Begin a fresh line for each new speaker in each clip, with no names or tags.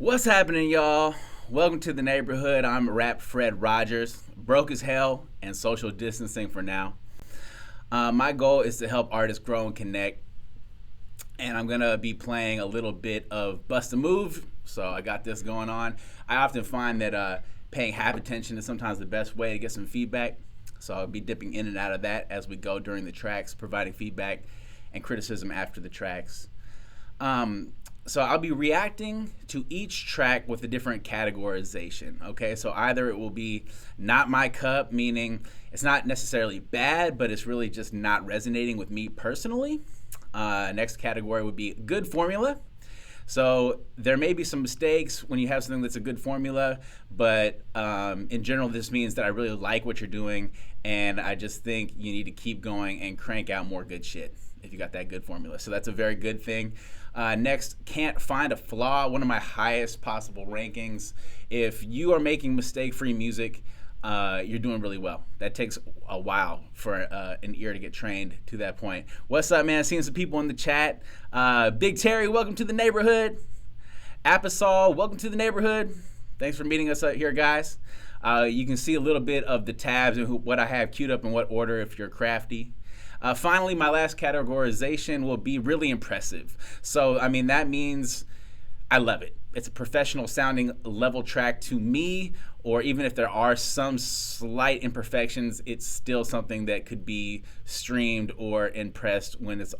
What's happening, y'all? Welcome to the neighborhood. I'm rapfredrogers, broke as hell and social distancing for now. My goal is to help artists grow and connect, and I'm gonna be playing a little bit of Bust a Move, so I got this going on. I often find that paying half attention is sometimes the best way to get some feedback, so I'll be dipping in and out of that as we go during the tracks, providing feedback and criticism after the tracks. So I'll be reacting to each track with a different categorization, okay? So either it will be not my cup, meaning it's not necessarily bad, but it's really just not resonating with me personally. Next category would be good formula. So there may be some mistakes when you have something that's a good formula, but in general, this means that I really like what you're doing, and I just think you need to keep going and crank out more good shit if you got that good formula. So that's a very good thing. Next, can't find a flaw, one of my highest possible rankings. If you are making mistake-free music, you're doing really well. That takes a while for an ear to get trained to that point. What's up, man? Seeing some people in the chat. Big Terry, welcome to the neighborhood. Apisol, welcome to the neighborhood. Thanks for meeting us here, guys. You can see a little bit of the tabs and what I have queued up in what order if you're crafty. Finally, my last categorization will be really impressive. So, I mean, that means I love it. It's a professional sounding level track to me, or even if there are some slight imperfections, it's still something that could be streamed or impressed when it's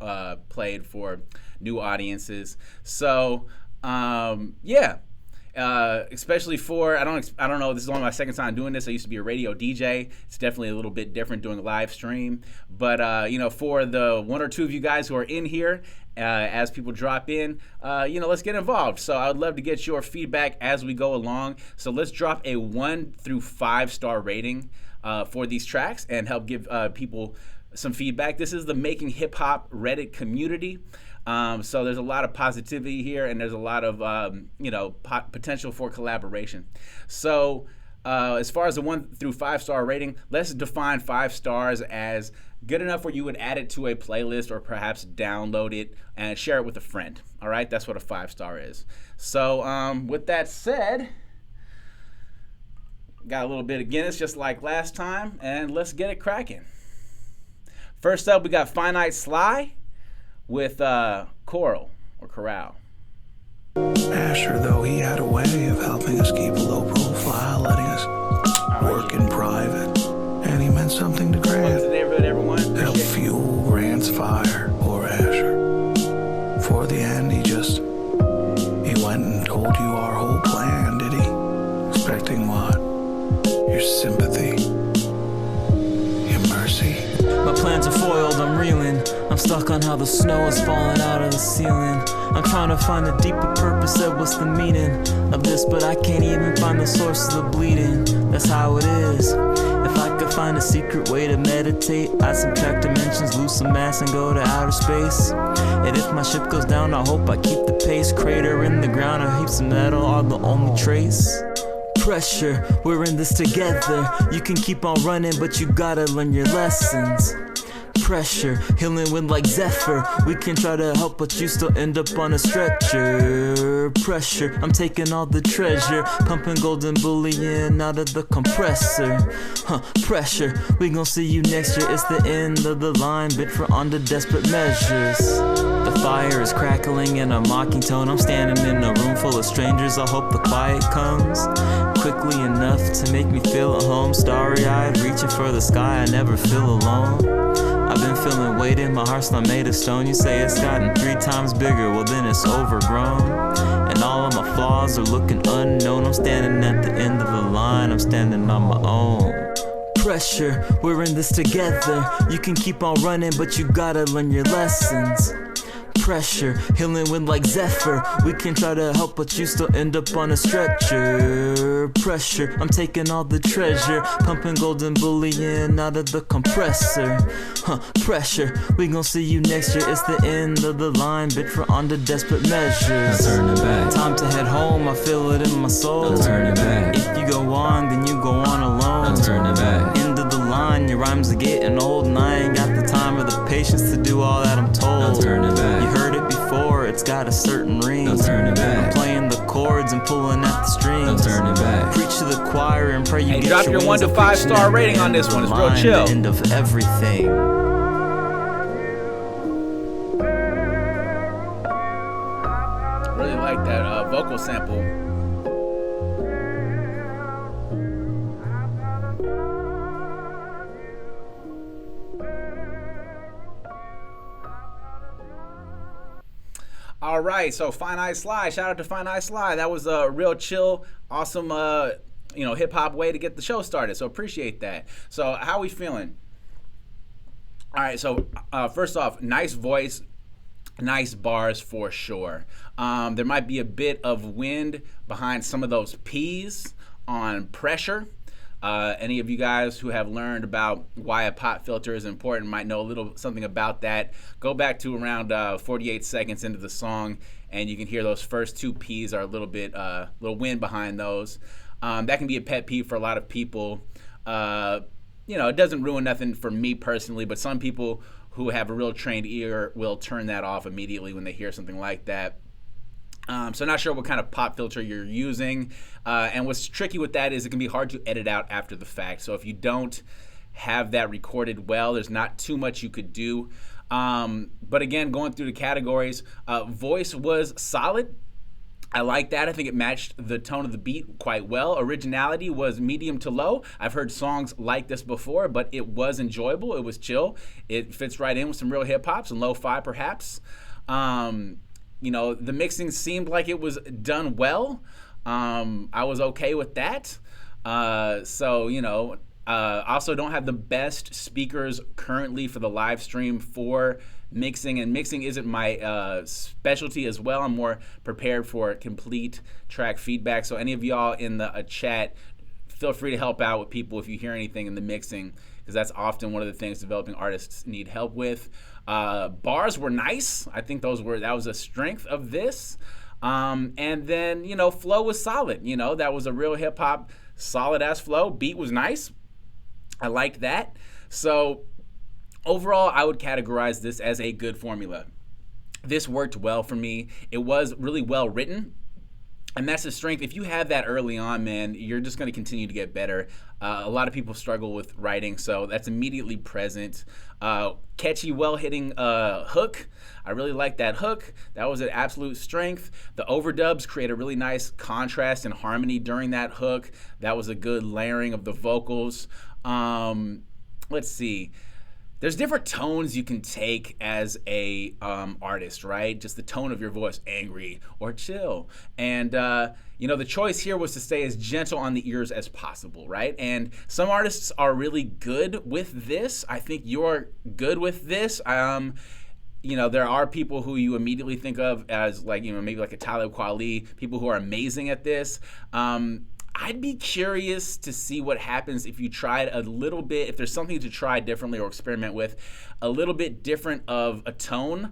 played for new audiences. So, yeah. Especially for, I don't know, this is only my second time doing this. I used to be a radio DJ. It's definitely a little bit different doing a live stream. But, you know, for the one or two of you guys who are in here, as people drop in, you know, let's get involved. So I would love to get your feedback as we go along. So let's drop a 1 through 5 star rating for these tracks and help give people some feedback. This is the Making Hip Hop Reddit community. So there's a lot of positivity here, and there's a lot of you know, potential for collaboration. So as far as the 1 through 5 star rating, let's define 5 stars as good enough where you would add it to a playlist or perhaps download it and share it with a friend. All right, that's what a 5 star is. So with that said, got a little bit of Guinness just like last time, and let's get it cracking. First up, we got Finite Sly with Coral or Corral.
Asher, though, he had a way of helping us keep a low profile, letting us work in private, and he meant something to grant.
Welcome to the neighborhood, everyone.
To help fuel Rand's fire, or Asher. For the end, he went and told you our whole plan, did he? Expecting what? Your sympathy? Your mercy?
My plans are foiled, I'm reeling. I'm stuck on how the snow is falling out of the ceiling. I'm trying to find a deeper purpose of what's the meaning of this, but I can't even find the source of the bleeding. That's how it is. If I could find a secret way to meditate, I'd subtract dimensions, lose some mass, and go to outer space. And if my ship goes down, I hope I keep the pace. Crater in the ground or heaps of metal are the only trace. Pressure, we're in this together. You can keep on running, but you gotta learn your lessons. Pressure, healing wind like Zephyr. We can try to help, but you still end up on a stretcher. Pressure, I'm taking all the treasure, pumping golden bullion out of the compressor. Pressure, we gon' see you next year. It's the end of the line, bitch, we're on to desperate measures. The fire is crackling in a mocking tone. I'm standing in a room full of strangers. I hope the quiet comes quickly enough to make me feel at home. Starry-eyed, reaching for the sky, I never feel alone. I've been feeling weighted, my heart's not made of stone. You say it's gotten 3 times bigger, well then it's overgrown. And all of my flaws are looking unknown. I'm standing at the end of the line, I'm standing on my own. Pressure, we're in this together. You can keep on running, but you gotta learn your lessons. Pressure, healing wind like Zephyr. We can try to help, but you still end up on a stretcher. Pressure, I'm taking all the treasure, pumping golden bullion out of the compressor. Pressure, we gon' see you next year. It's the end of the line, bitch, we're on to desperate measures.
No turning back.
Time to head home, I feel it in my soul.
No turning back.
If you go on, then you go on alone.
No turning back.
End of the line, your rhymes are getting old, and I ain't got the time or the patience to do all that I'm told.
No turning back.
You heard it before, it's got a certain ring.
No turning back.
I'm playing the chords and pulling at the strings.
No turning back.
Preach to the choir and pray you
Hey,
get
drop
your
your 1
wings
to
of
5
preaching
star
at
rating
the
on
end
this
of
one.
the
It's real
line,
chill.
the end of everything.
Really like that vocal sample. All right, so Fine Eye Sly, shout out to Fine Eye Sly. That was a real chill, awesome, hip hop way to get the show started. So appreciate that. So how we feeling? All right, so first off, nice voice, nice bars for sure. There might be a bit of wind behind some of those P's on pressure. Any of you guys who have learned about why a pop filter is important might know a little something about that. Go back to around 48 seconds into the song, and you can hear those first 2 P's are a little bit, little wind behind those. That can be a pet peeve for a lot of people. It doesn't ruin nothing for me personally, but some people who have a real trained ear will turn that off immediately when they hear something like that. So not sure what kind of pop filter you're using. And what's tricky with that is it can be hard to edit out after the fact. So if you don't have that recorded well, there's not too much you could do. But again, going through the categories, voice was solid. I like that. I think it matched the tone of the beat quite well. Originality was medium to low. I've heard songs like this before, but it was enjoyable. It was chill. It fits right in with some real hip hop, some lo-fi perhaps. The mixing seemed like it was done well. I was okay with that. Also don't have the best speakers currently for the live stream for mixing, and mixing isn't my specialty as well. I'm more prepared for complete track feedback. So any of y'all in the chat, feel free to help out with people if you hear anything in the mixing, because that's often one of the things developing artists need help with. Bars were nice. I think that was a strength of this. And then, flow was solid. That was a real hip hop, solid ass flow. Beat was nice. I liked that. So overall, I would categorize this as a good formula. This worked well for me. It was really well written. And that's the strength. If you have that early on, man, you're just going to continue to get better. A lot of people struggle with writing, so that's immediately present. Catchy, well-hitting hook. I really like that hook. That was an absolute strength. The overdubs create a really nice contrast and harmony during that hook. That was a good layering of the vocals. Let's see. There's different tones you can take as a artist, right? Just the tone of your voice, angry or chill. And, the choice here was to stay as gentle on the ears as possible, right? And some artists are really good with this. I think you're good with this. There are people who you immediately think of as maybe like a Talib Kweli, people who are amazing at this. I'd be curious to see what happens if you tried a little bit, if there's something to try differently or experiment with, a little bit different of a tone,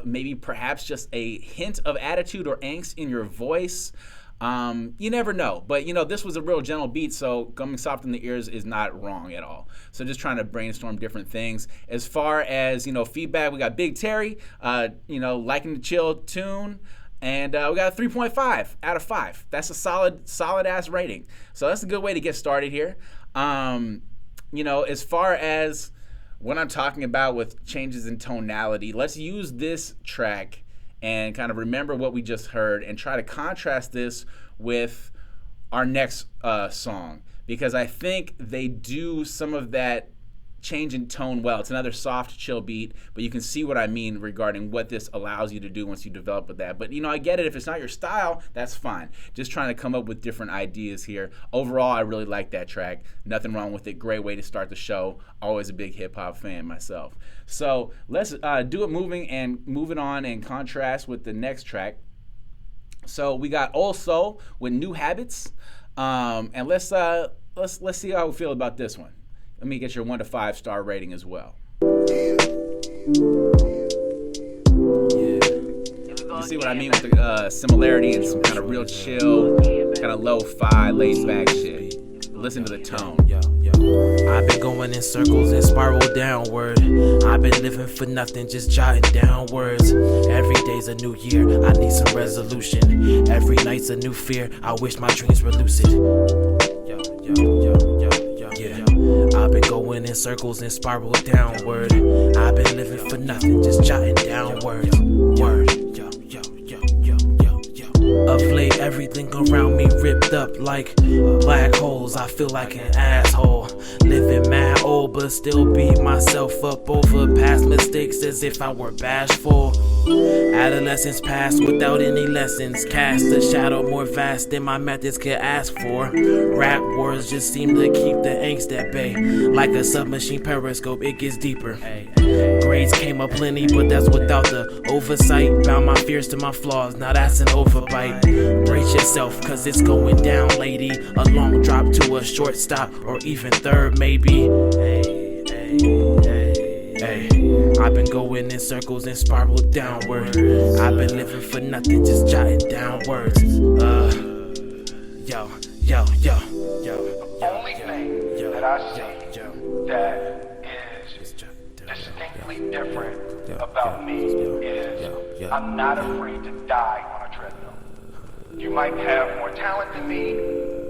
maybe perhaps just a hint of attitude or angst in your voice. You never know. But, this was a real gentle beat, so coming soft in the ears is not wrong at all. So just trying to brainstorm different things. As far as, feedback, we got Big Terry, liking the chill tune. And we got a 3.5 out of 5. That's a solid ass rating. So that's a good way to get started here. As far as what I'm talking about with changes in tonality, let's use this track and kind of remember what we just heard and try to contrast this with our next song, because I think they do some of that change in tone well. It's another soft, chill beat, but you can see what I mean regarding what this allows you to do once you develop with that. But I get it. If it's not your style, that's fine. Just trying to come up with different ideas here. Overall, I really like that track. Nothing wrong with it. Great way to start the show. Always a big hip hop fan myself. So let's do it moving on and contrast with the next track. So we got Old Soul with New Habits, and let's see how we feel about this one. Let me get your 1 to 5 star rating as well. Yeah. You see what I mean with the similarity and some kind of real chill, kind of lo-fi, laid back shit. A listen to the tone.
I've been going in circles and spiral downward. I've been living for nothing, just jotting down words. Every day's a new year, I need some resolution. Every night's a new fear, I wish my dreams were lucid. I've been going in circles and spiral downward. I've been living for nothing, just jotting down words. Of late, everything around me ripped up like black holes. I feel like an asshole. Living mad old, but still beat myself up over past mistakes as if I were bashful. Adolescence passed without any lessons. Cast a shadow more vast than my methods could ask for. Rap wars just seem to keep the angst at bay. Like a submachine periscope, it gets deeper. Grades came up plenty, but that's without the oversight. Bound my fears to my flaws, now that's an overbite. Brace yourself, cause it's going down, lady. A long drop to a short stop, or even third maybe. I've been going in circles and spiraled downward. I've been living for nothing, just jotting down words. Yo.
The only thing that I see that is distinctly different about me is I'm not afraid to die on a treadmill. You might have more talent than me,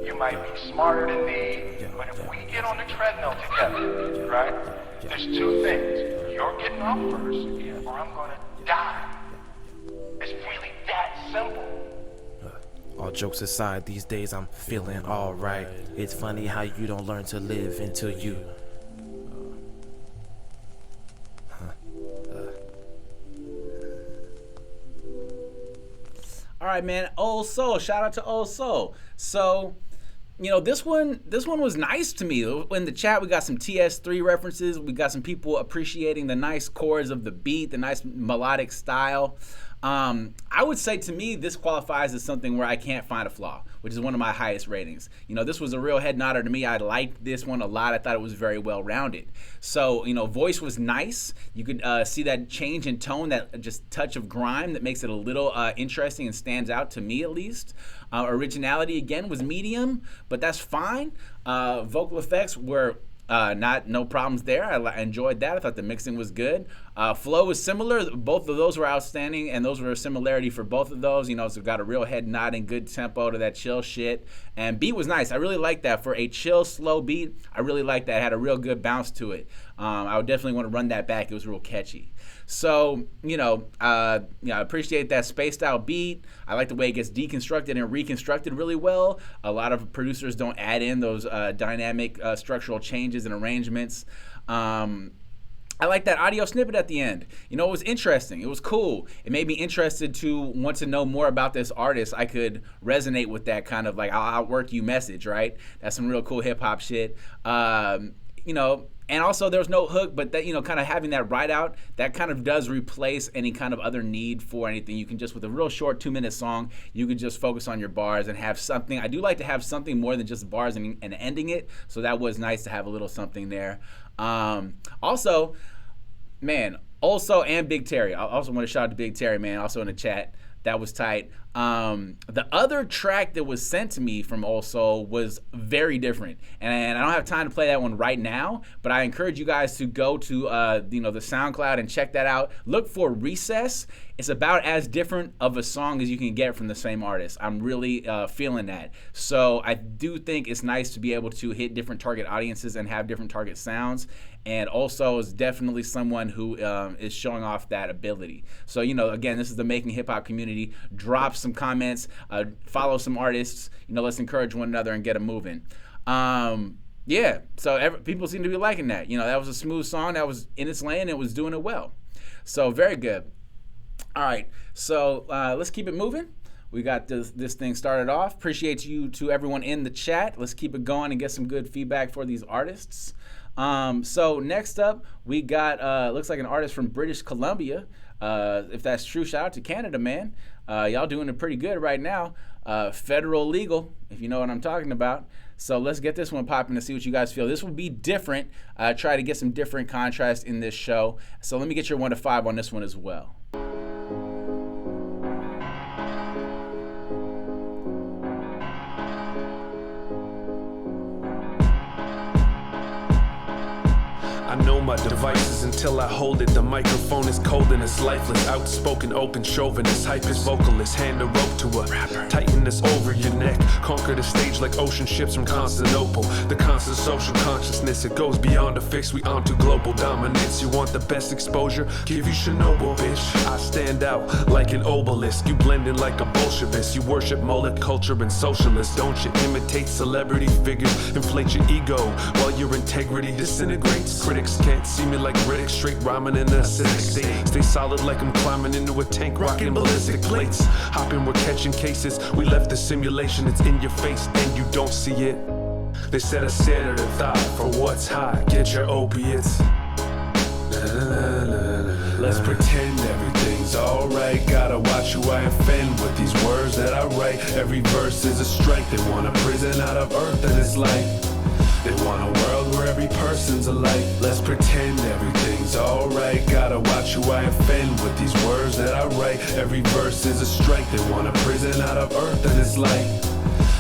you might be smarter than me, but if we get on the treadmill together, right, there's two things. You're getting off first, or I'm gonna die. It's really that simple.
All jokes aside, these days I'm feeling alright. It's funny how you don't learn to live until you.
All right, man. Old Soul. Shout out to Old Soul. So, you know, this one was nice to me. In the chat, we got some TS3 references. We got some people appreciating the nice chords of the beat, the nice melodic style. I would say, to me, this qualifies as something where I can't find a flaw, which is one of my highest ratings. You know, this was a real head nodder to me. I liked this one a lot. I thought it was very well rounded. So, you know, voice was nice. You could see that change in tone, that just touch of grime that makes it a little interesting and stands out to me, at least. Originality, again, was medium, but that's fine. Vocal effects were no problems there. I enjoyed that. I thought the mixing was good. Flow was similar. Both of those were outstanding, and those were a similarity for both of those. You know, so got a real head nodding, good tempo to that chill shit. And beat was nice. I really like that. For a chill, slow beat, I really like that. It had a real good bounce to it. I would definitely want to run that back. It was real catchy. So, I appreciate that spaced out beat. I like the way it gets deconstructed and reconstructed really well. A lot of producers don't add in those dynamic structural changes and arrangements. I like that audio snippet at the end. You know, it was interesting. It was cool. It made me interested to want to know more about this artist. I could resonate with that kind of like, I'll outwork you message, right? That's some real cool hip hop shit. And also there's no hook, but that, kind of having that ride out, that kind of does replace any kind of other need for anything. You can just, with a real short 2-minute song, you can just focus on your bars and have something. I do like to have something more than just bars and ending it. So that was nice to have a little something there. Also, man, also, and Big Terry. I also want to shout out to Big Terry, man, also in the chat. That was tight. The other track that was sent to me from Old Soul was very different. And I don't have time to play that one right now, but I encourage you guys to go to the SoundCloud and check that out. Look for Recess. It's about as different of a song as you can get from the same artist. I'm really feeling that. So I do think it's nice to be able to hit different target audiences and have different target sounds. And also is definitely someone who is showing off that ability. So, again, this is the Making Hip Hop community. Drop some comments, follow some artists. Let's encourage one another and get them moving. So people seem to be liking that. That was a smooth song. That was in its lane. It was doing it well. So very good. All right, so let's keep it moving. We got this thing started off. Appreciate you to everyone in the chat. Let's keep it going and get some good feedback for these artists. So next up, we got looks like an artist from British Columbia. If that's true, shout out to Canada, man. Y'all doing it pretty good right now. Federal Legal, if you know what I'm talking about. So let's get this one popping to see what you guys feel. This will be different. Try to get some different contrast in this show. So let me get your 1 to 5 on this one as well.
I know my devices until I hold it. The microphone is cold and it's lifeless. Outspoken, open chauvinist, hypest vocalist. Hand a rope to a rapper. Tighten this over your neck. Conquer the stage like ocean ships from Constantinople. The constant social consciousness, it goes beyond a fix. We onto global dominance. You want the best exposure? Give you Chernobyl, bitch. I stand out like an obelisk. You blend in like a Bolshevist. You worship mullet culture and socialists. Don't you imitate celebrity figures? Inflate your ego while your integrity disintegrates. Critics can't see me like Riddick, straight rhyming in the acidic state. Stay solid like I'm climbing into a tank, rocking ballistic plates. Hopping, we're catching cases. We left the simulation, it's in your face and you don't see it. They set a standard of thought for what's hot. Get your opiates. Let's pretend everything's alright. Gotta watch who I offend with these words that I write. Every verse is a strike. They want a prison out of earth and it's like they want a world where every person's alike. Let's pretend everything's alright. Gotta watch who I offend with these words that I write. Every verse is a strike. They want a prison out of earth and it's like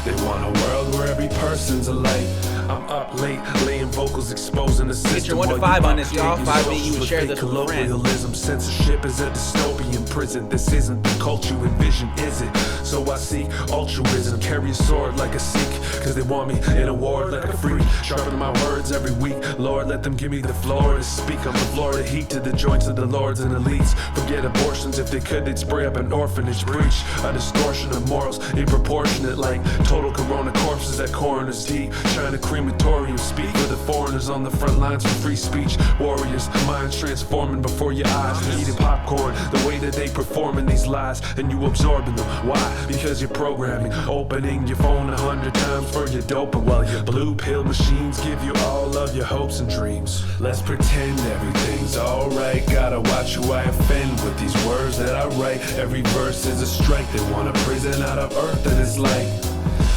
they want a world where every person's alike. I'm up late, laying vocals, exposing the system.
Get your 1 to 5 on this, y'all. 5B, you would share this with a friend.
Colloquialism, censorship is a dystopian prison. This isn't the culture you envision, is it? So I seek altruism, carry a sword like a Sikh, cause they want me in a war like a freak. Sharpen my words every week, Lord, let them give me the floor to speak. On the floor to heat to the joints of the lords and elites. Forget abortions, if they could, they'd spray up an orphanage breach. A distortion of morals, improportionate like total corona corpses at coroner's deep. Trying to crematorium speak for the foreigners on the front lines for free speech. Warriors, minds transforming before your eyes. Eating popcorn, the way that they performing these lies, and you absorbing them. Why? Because you're programming, opening your phone 100 times for your dopamine, while your blue pill machines give you all of your hopes and dreams. Let's pretend everything's alright. Gotta watch who I offend with these words that I write. Every verse is a strike. They want a prison out of earth and it's like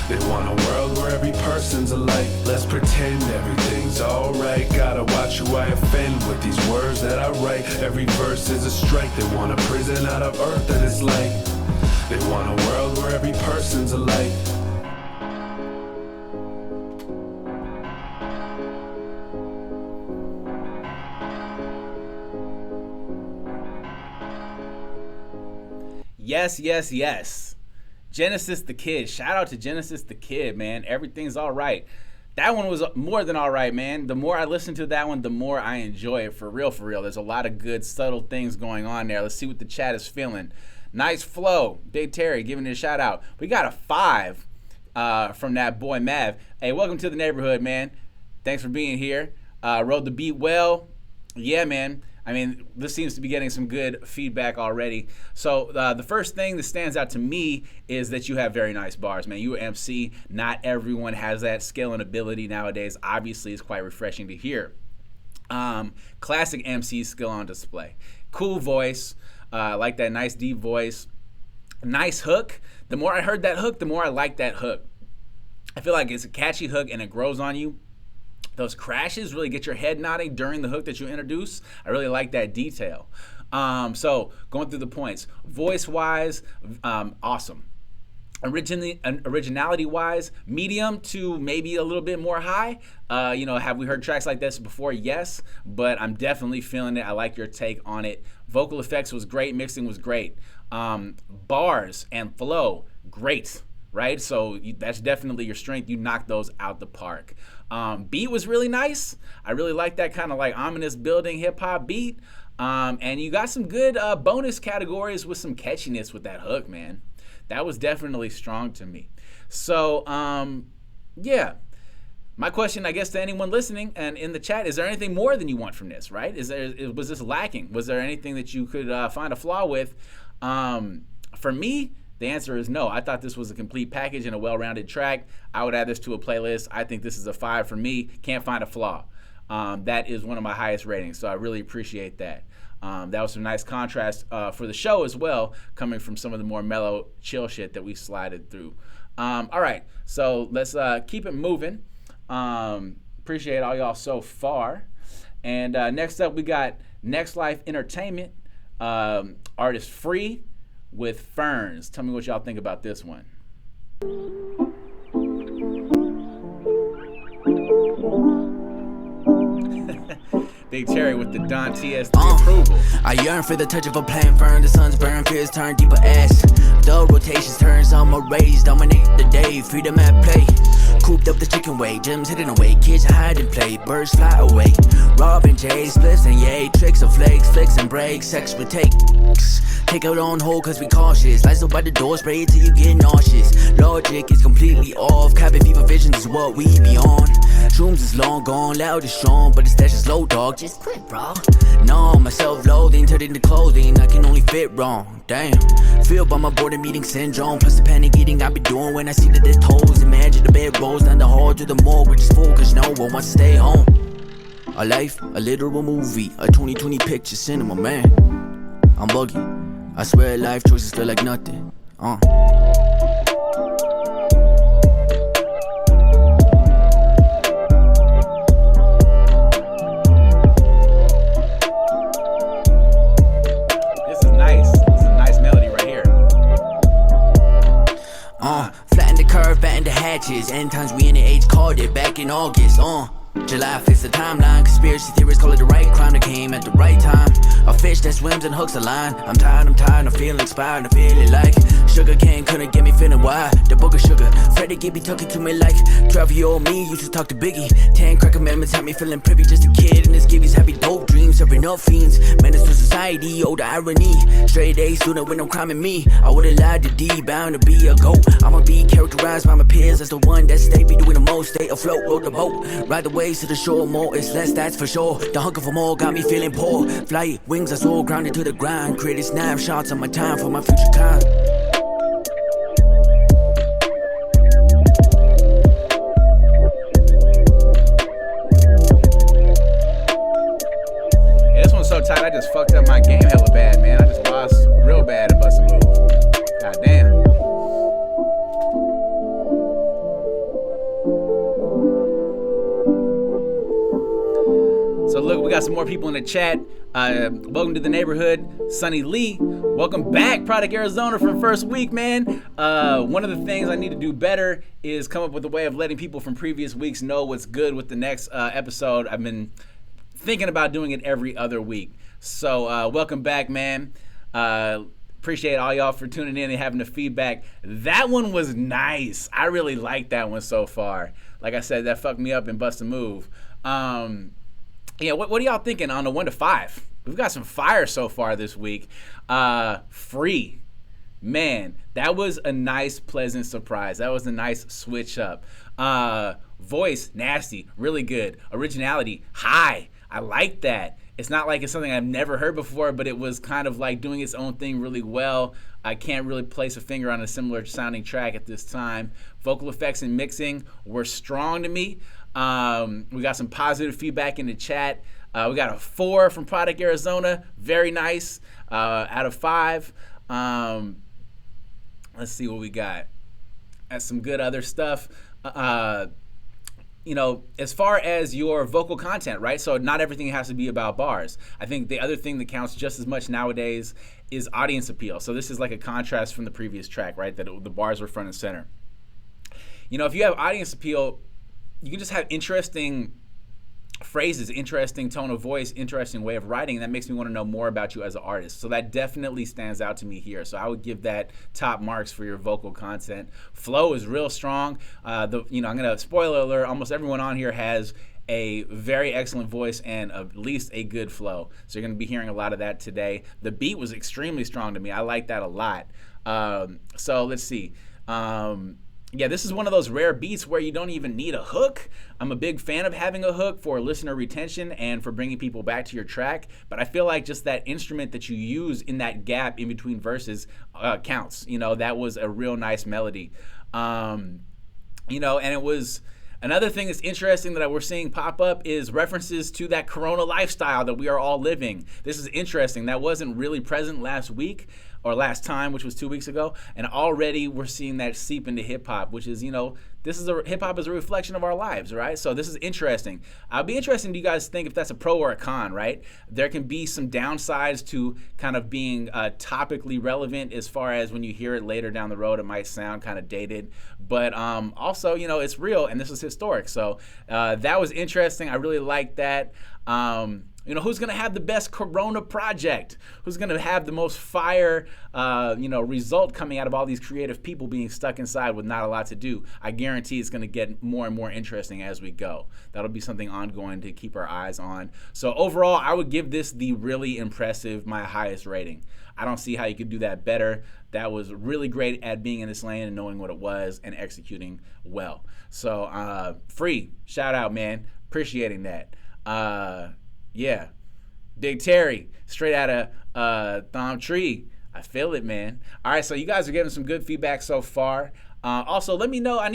they want a world where every person's alike. Let's pretend everything's alright. Gotta watch who I offend with these words that I write. Every verse is a strike. They want a prison out of earth and it's like they want a world where every person's alike.
Yes, yes, yes. Genesis the Kid. Shout out to Genesis the Kid, man. Everything's all right. That one was more than all right, man. The more I listen to that one, the more I enjoy it. For real, for real. There's a lot of good, subtle things going on there. Let's see what the chat is feeling. Nice flow. Big Terry giving it a shout out. We got a 5 from that boy Mav. Hey, welcome to the neighborhood, man. Thanks for being here. Rode the beat well. Yeah, man. I mean, this seems to be getting some good feedback already. So the first thing that stands out to me is that you have very nice bars, man. You are MC. Not everyone has that skill and ability nowadays. Obviously, it's quite refreshing to hear. Classic MC skill on display. Cool voice. Like that nice deep voice. Nice hook. The more I heard that hook, the more I like that hook. I feel like it's a catchy hook and it grows on you. Those crashes really get your head nodding during the hook that you introduce. I really like that detail. So going through the points, voice-wise, awesome. Originality-wise, medium to maybe a little bit more high. Have we heard tracks like this before? Yes, but I'm definitely feeling it. I like your take on it. Vocal effects was great. Mixing was great. Bars and flow, great. Right? So that's definitely your strength. You knocked those out the park. Beat was really nice. I really like that kind of like ominous building hip hop beat. And you got some good bonus categories with some catchiness with that hook, man. That was definitely strong to me. So, yeah. My question, I guess, to anyone listening and in the chat, is there anything more than you want from this, right? Was this lacking? Was there anything that you could find a flaw with? For me, the answer is no. I thought this was a complete package and a well-rounded track. I would add this to a playlist. I think this is a 5 for me. Can't find a flaw. That is one of my highest ratings, so I really appreciate that. That was some nice contrast for the show as well, coming from some of the more mellow, chill shit that we slided through. All right, so let's keep it moving. Appreciate all y'all so far. And next up, we got Next Life Entertainment, artist F.R.E.E. with Ferns. Tell me what y'all think about this one. Big Terry with the Don TS3 approval.
I yearn for the touch of a plant fern. The sun's burn, fears turn deeper ash. The rotations turn, summer rays dominate the day. Freedom at play. Cooped up the chicken way, gems hidden away. Kids hide and play, birds fly away. Robin J, splits and yay. Tricks of flakes, flicks and breaks. Sex with takes. Take out on hold cause we cautious. Lights up by the door, spray it till you get nauseous. Logic is completely off. Cabin fever visions is what we be on. Shrooms is long gone, loud is strong, but the stash is low, dog. Just quit, bro. No, my self-loathing turned into clothing. I can only fit wrong. Damn. Feel by my boredom eating syndrome. Plus the panic eating I be doing when I see that there's toes. Imagine the bed rolls down the hall to the morgue, which is full cause no one wants to stay home. A life, a literal movie, a 2020 picture cinema, man. I'm buggy. I swear life choices feel like nothing.
This is nice. This is a nice melody right here.
Flatten the curve, batten the hatches. End times we in the age called it back in August. July fits the timeline. Conspiracy theorists call it the right crime that came at the right time. A fish that swims and hooks a line. I'm tired, I'm feeling inspired. I'm feeling like sugar cane couldn't get me feeling why. The book of sugar, Freddie get me talking to me like 12-year-old me used to talk to Biggie. 10 crack amendments had me feeling privy. Just a kid in this Gibby's happy dope dreams. Serving up fiends, menace to society. Oh, the irony. Straight A student with no crime in me. I would've lied to D, bound to be a goat. I'ma be characterized by my peers as the one that stay be doing the most. Stay afloat, roll the boat, ride the waves to the shore. More is less, that's for sure. The hunger for more got me feeling poor. Flight wings are so grounded to the grind. Created snapshots of my time for my future kind.
Yeah, this one's so tight. I just fucked up my game hella bad, man. I just lost real bad in Bust a Move. God damn. So look, we got some more people in the chat. Welcome to the neighborhood, Sonny Lee. Welcome back, Product Arizona, from first week, man. One of the things I need to do better is come up with a way of letting people from previous weeks know what's good with the next episode. I've been thinking about doing it every other week. So welcome back, man. Appreciate all y'all for tuning in and having the feedback. That one was nice. I really like that one so far. Like I said, that fucked me up in Bust a Move. Yeah, what are y'all thinking on the 1 to 5? We've got some fire so far this week. Free. Man, that was a nice, pleasant surprise. That was a nice switch up. Voice, nasty, really good. Originality, high. I like that. It's not like it's something I've never heard before, but it was kind of like doing its own thing really well. I can't really place a finger on a similar sounding track at this time. Vocal effects and mixing were strong to me. We got some positive feedback in the chat. We got a 4 from Product Arizona. Very nice. Out of 5. Let's see what we got. That's some good other stuff. You know, as far as your vocal content, right? So not everything has to be about bars. I think the other thing that counts just as much nowadays is audience appeal. So this is like a contrast from the previous track, right? That the bars were front and center. You know, if you have audience appeal, you can just have interesting phrases, interesting tone of voice, interesting way of writing, and that makes me want to know more about you as an artist. So that definitely stands out to me here. So I would give that top marks for your vocal content. Flow is real strong. I'm gonna spoiler alert, almost everyone on here has a very excellent voice and at least a good flow. So you're gonna be hearing a lot of that today. The beat was extremely strong to me. I like that a lot. So let's see. Yeah, this is one of those rare beats where you don't even need a hook. I'm a big fan of having a hook for listener retention and for bringing people back to your track, but I feel like just that instrument that you use in that gap in between verses counts. You know, that was a real nice melody. And it was... Another thing that's interesting that we're seeing pop up is references to that Corona lifestyle that we are all living. This is interesting. That wasn't really present last week or last time, which was 2 weeks ago. And already we're seeing that seep into hip hop, which is, hip hop is a reflection of our lives, right? So this is interesting. I'll be interested to you guys think if that's a pro or a con, right? There can be some downsides to kind of being topically relevant as far as when you hear it later down the road, it might sound kind of dated. But also, it's real and this is historic. So that was interesting. I really liked that. Who's going to have the best Corona project? Who's going to have the most fire, result coming out of all these creative people being stuck inside with not a lot to do? I guarantee it's going to get more and more interesting as we go. That'll be something ongoing to keep our eyes on. So overall, I would give this the really impressive, my highest rating. I don't see how you could do that better. That was really great at being in this lane and knowing what it was and executing well. So Free, shout out, man. Appreciating that. Yeah. Big Terry, straight out of Thumb Tree. I feel it, man. All right, so you guys are getting some good feedback so far. Also, let me know. I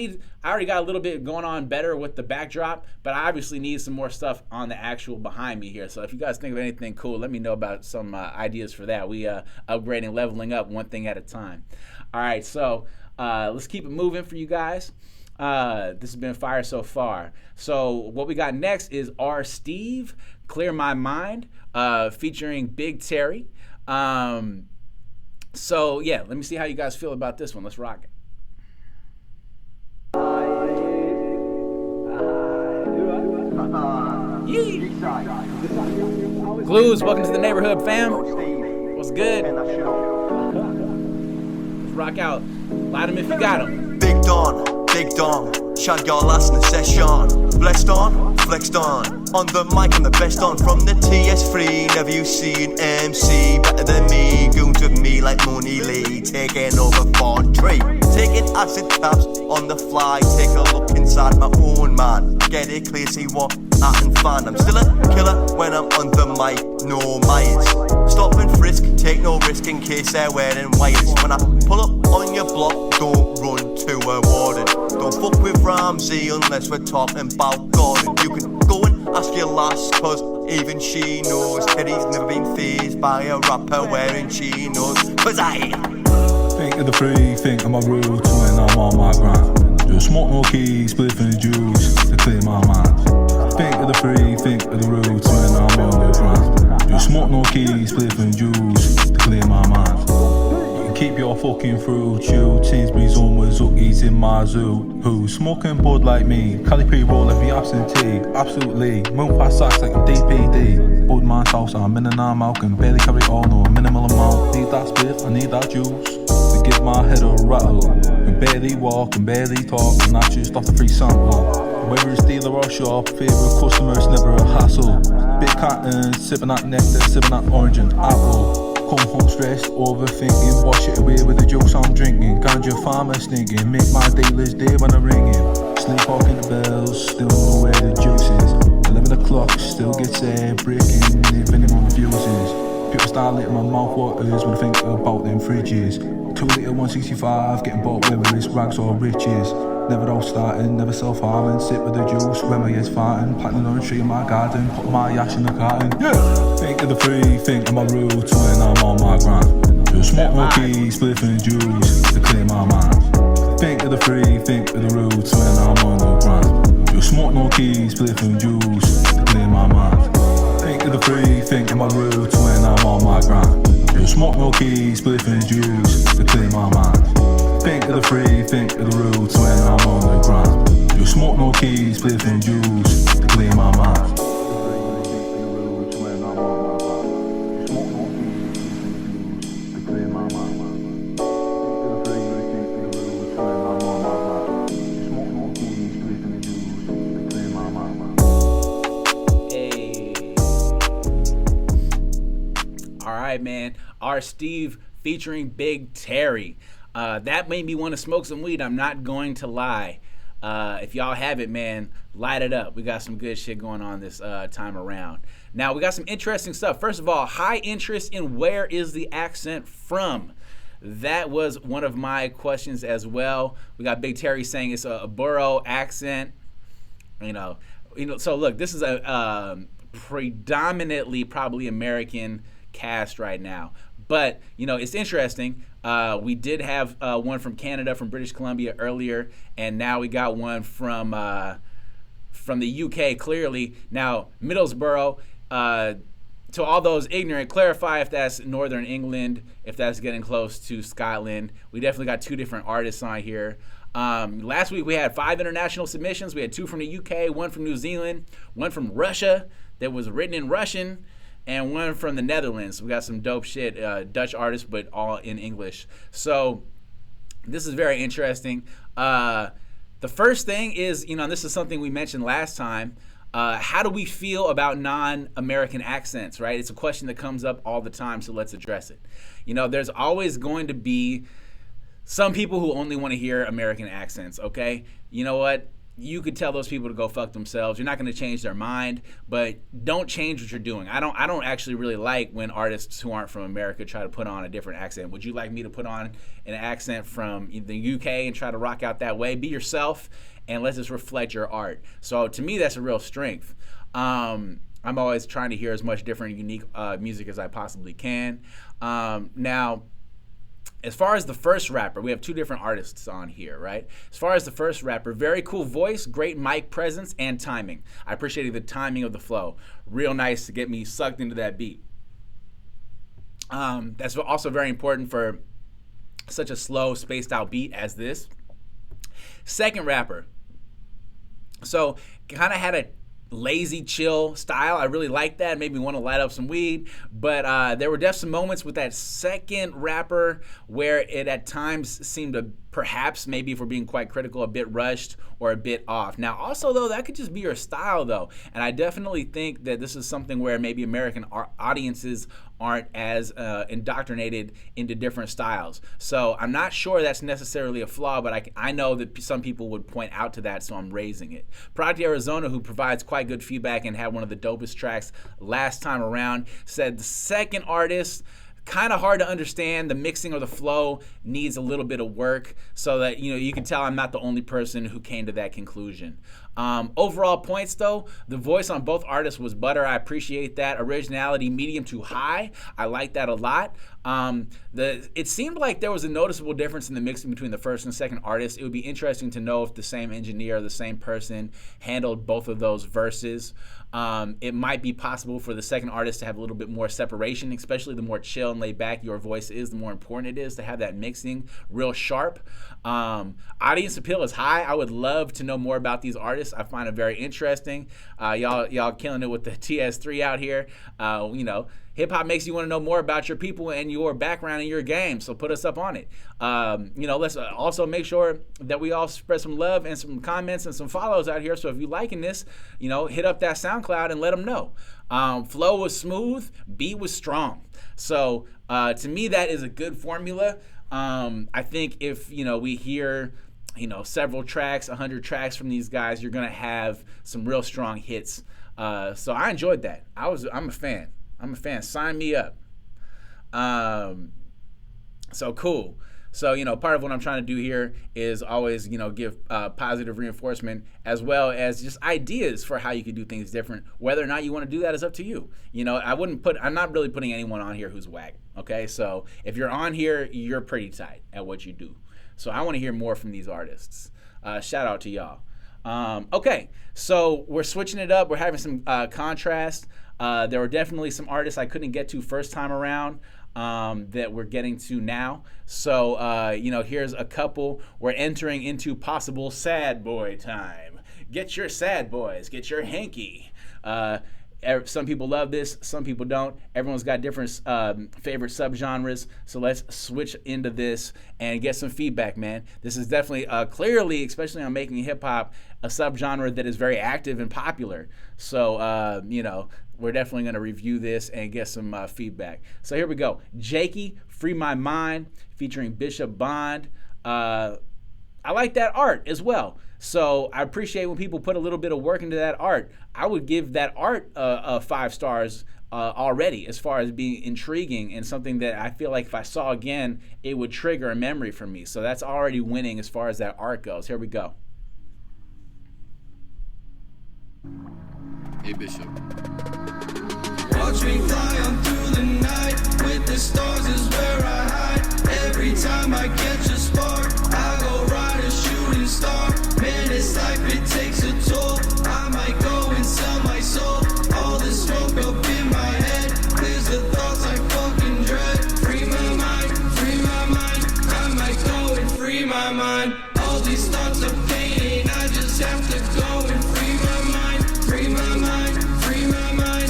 already got a little bit going on better with the backdrop, but I obviously need some more stuff on the actual behind me here. So if you guys think of anything cool, let me know about some ideas for that. We upgrading, leveling up one thing at a time. All right, so let's keep it moving for you guys. This has been fire so far. So what we got next is R. Steve, Clear My Mind, featuring Big Terry. So yeah, let me see how you guys feel about this one. Let's rock it. Glues, welcome to the neighborhood, fam. What's good? Let's rock out. Light them if you got them.
Big Don, shag your last in the session. Blessed on, flexed on the mic, I'm the best on. From the TS3, never you see an MC better than me. Goons with me like Mooney Lee, taking over Fort Tree. Taking acid taps on the fly, take a look inside my own man. Get it clear, see what I can find. I'm still a killer when I'm on the mic, no miles. Stop and frisk, take no risk in case they're wearing wires. When I pull up on your block, don't run to a warden. Don't fuck with Ramsey unless we're talking about Gordon. You can go and ask your lass, cause even she knows Teddy's never been fazed by a rapper wearing chinos. Cause
think of the free, think of my roots when I'm on my grind. Just smoke no keys, spliff and juice to clear my mind. Think of the free, think of the roots when I'm on the grind. Just smoke no keys, spliff and juice to clear my mind. Keep your fucking fruit, you Tinsbury's onwards, Zookies in my zoo. Who smoking bud like me? Cali pre-roll, let me absentee. Absolutely, move past sacks like I'm DPD. Bud man sauce, I'm in and I'm out, can barely carry all, no minimal amount. Need that spliff, I need that juice to give my head a rattle. Can barely walk, can barely talk, and that's just off the free sample. Whether it's dealer or shop, favourite customers never a hassle. Big cotton, sipping that nectar, sipping that orange and apple. Come home stressed, overthinking, wash it away with the juice I'm drinking. Ganja farmer stinking, make my dealer's day when I'm ringing. Sleepwalking the bells, still know where the juice is. 11 o'clock, still gets there, breaking, living in my fuses. People start letting my mouth waters when I think about them fridges. 2 litre 165, getting bought whether it's rags or riches. Never all starting, never self-harming, sit with the juice when my head's farting. Planting on a tree in my garden, put my ash in the carton. Yeah! Think of the free, think of my roots when I'm on my grind. Just smoke no keys, spliff and juice to clear my mind. Think of the free, think of the roots when I'm on the grind. Just smoke no keys, spliff and juice to clear my mind. Think of the free, think of my roots when I'm on my grind. Just smoke no keys, spliff and juice to clear my mind. Think of the free, think of the roots when I'm on the grind. You smoke no keys, spliff and juice to clear my mind.
All right, man. R. Steve featuring Big Terry. That made me want to smoke some weed, I'm not going to lie. If y'all have it, man, light it up. We got some good shit going on this time around. Now, we got some interesting stuff. First of all, high interest in where is the accent from? That was one of my questions as well. We got Big Terry saying it's a borough accent. So look, this is a predominantly probably American cast right now. But, it's interesting. We did have one from Canada, from British Columbia earlier, and now we got one from the UK, clearly. Now, Middlesbrough, to all those ignorant, clarify if that's Northern England, if that's getting close to Scotland. We definitely got two different artists on here. Last week we had 5 international submissions. We had 2 from the UK, 1 from New Zealand, 1 from Russia. that was written in Russian, and one from the Netherlands. We got some dope shit, Dutch artists, but all in English. So this is very interesting. The first thing is, you know, this is something we mentioned last time. How do we feel about non-American accents, right? It's a question that comes up all the time, so let's address it. You know, there's always going to be some people who only want to hear American accents, okay? You know what? You could tell those people to go fuck themselves. You're not going to change their mind, but don't change what you're doing. I don't actually really like when artists who aren't from America try to put on a different accent. Would you like me to put on an accent from the UK and try to rock out that way? Be yourself and let this reflect your art. So to me, that's a real strength. I'm always trying to hear as much different, unique music as I possibly can. Now, as far as the first rapper, we have two different artists on here, right? As far as the first rapper, very cool voice, great mic presence, and timing. I appreciated the timing of the flow. Real nice to get me sucked into that beat. That's also very important for such a slow, spaced out beat as this. Second rapper. So kind of had a lazy, chill style. I really like that. Made me want to light up some weed. But there were definitely some moments with that second rapper where it at times seemed to perhaps, maybe if we're being quite critical, a bit rushed or a bit off. Now, also, though, that could just be your style, though. And I definitely think that this is something where maybe American audiences aren't as indoctrinated into different styles. So I'm not sure that's necessarily a flaw, but I know that some people would point out to that, so I'm raising it. Project Arizona, who provides quite good feedback and had one of the dopest tracks last time around, said the second artist, kind of hard to understand. The mixing or the flow needs a little bit of work, so that you can tell I'm not the only person who came to that conclusion. Overall points, though, the voice on both artists was butter. I appreciate that. Originality, medium to high. I like that a lot. It seemed like there was a noticeable difference in the mixing between the first and second artist. It would be interesting to know if the same engineer or the same person handled both of those verses. It might be possible for the second artist to have a little bit more separation, especially the more chill and laid back your voice is, the more important it is to have that mixing real sharp. Audience appeal is high. I would love to know more about these artists. I find it very interesting. Y'all killing it with the TS3 out here. Hip-hop makes you want to know more about your people and your background and your game, so put us up on it. Let's also make sure that we all spread some love and some comments and some follows out here. So if you're liking this, hit up that SoundCloud and let them know. Flow was smooth, beat was strong. So to me, that is a good formula. I think if we hear several tracks, 100 tracks from these guys, you're gonna have some real strong hits. So I enjoyed that. I'm a fan. Sign me up. So cool. So, part of what I'm trying to do here is always, give positive reinforcement as well as just ideas for how you can do things different. Whether or not you want to do that is up to you. I'm not really putting anyone on here who's whack. Okay. So if you're on here, you're pretty tight at what you do. So I want to hear more from these artists. Shout out to y'all. Okay. So we're switching it up. We're having some contrast. There were definitely some artists I couldn't get to first time around that we're getting to now. So, here's a couple. We're entering into possible sad boy time. Get your sad boys. Get your hanky. Some people love this. Some people don't. Everyone's got different favorite subgenres. So let's switch into this and get some feedback, man. This is definitely clearly, especially on making hip-hop, a subgenre that is very active and popular. So, we're definitely going to review this and get some feedback. So here we go. JAKEY, Free My Mind, featuring Bishop Bond. I like that art as well. So I appreciate when people put a little bit of work into that art. I would give that art 5 stars already, as far as being intriguing and something that I feel like if I saw again, it would trigger a memory for me. So that's already winning as far as that art goes. Here we go.
Hey, Bishop.
Watch me fly on through the night, with the stars is where I hide. Every time I catch a spark, I go ride a shooting star. Man, this life, it takes a toll. I might go and sell my soul. All this smoke up in my head clears the thoughts I fucking dread. Free my mind, I might go and free my mind. All these thoughts of pain, I just have to go and free my mind, free my mind, free my mind.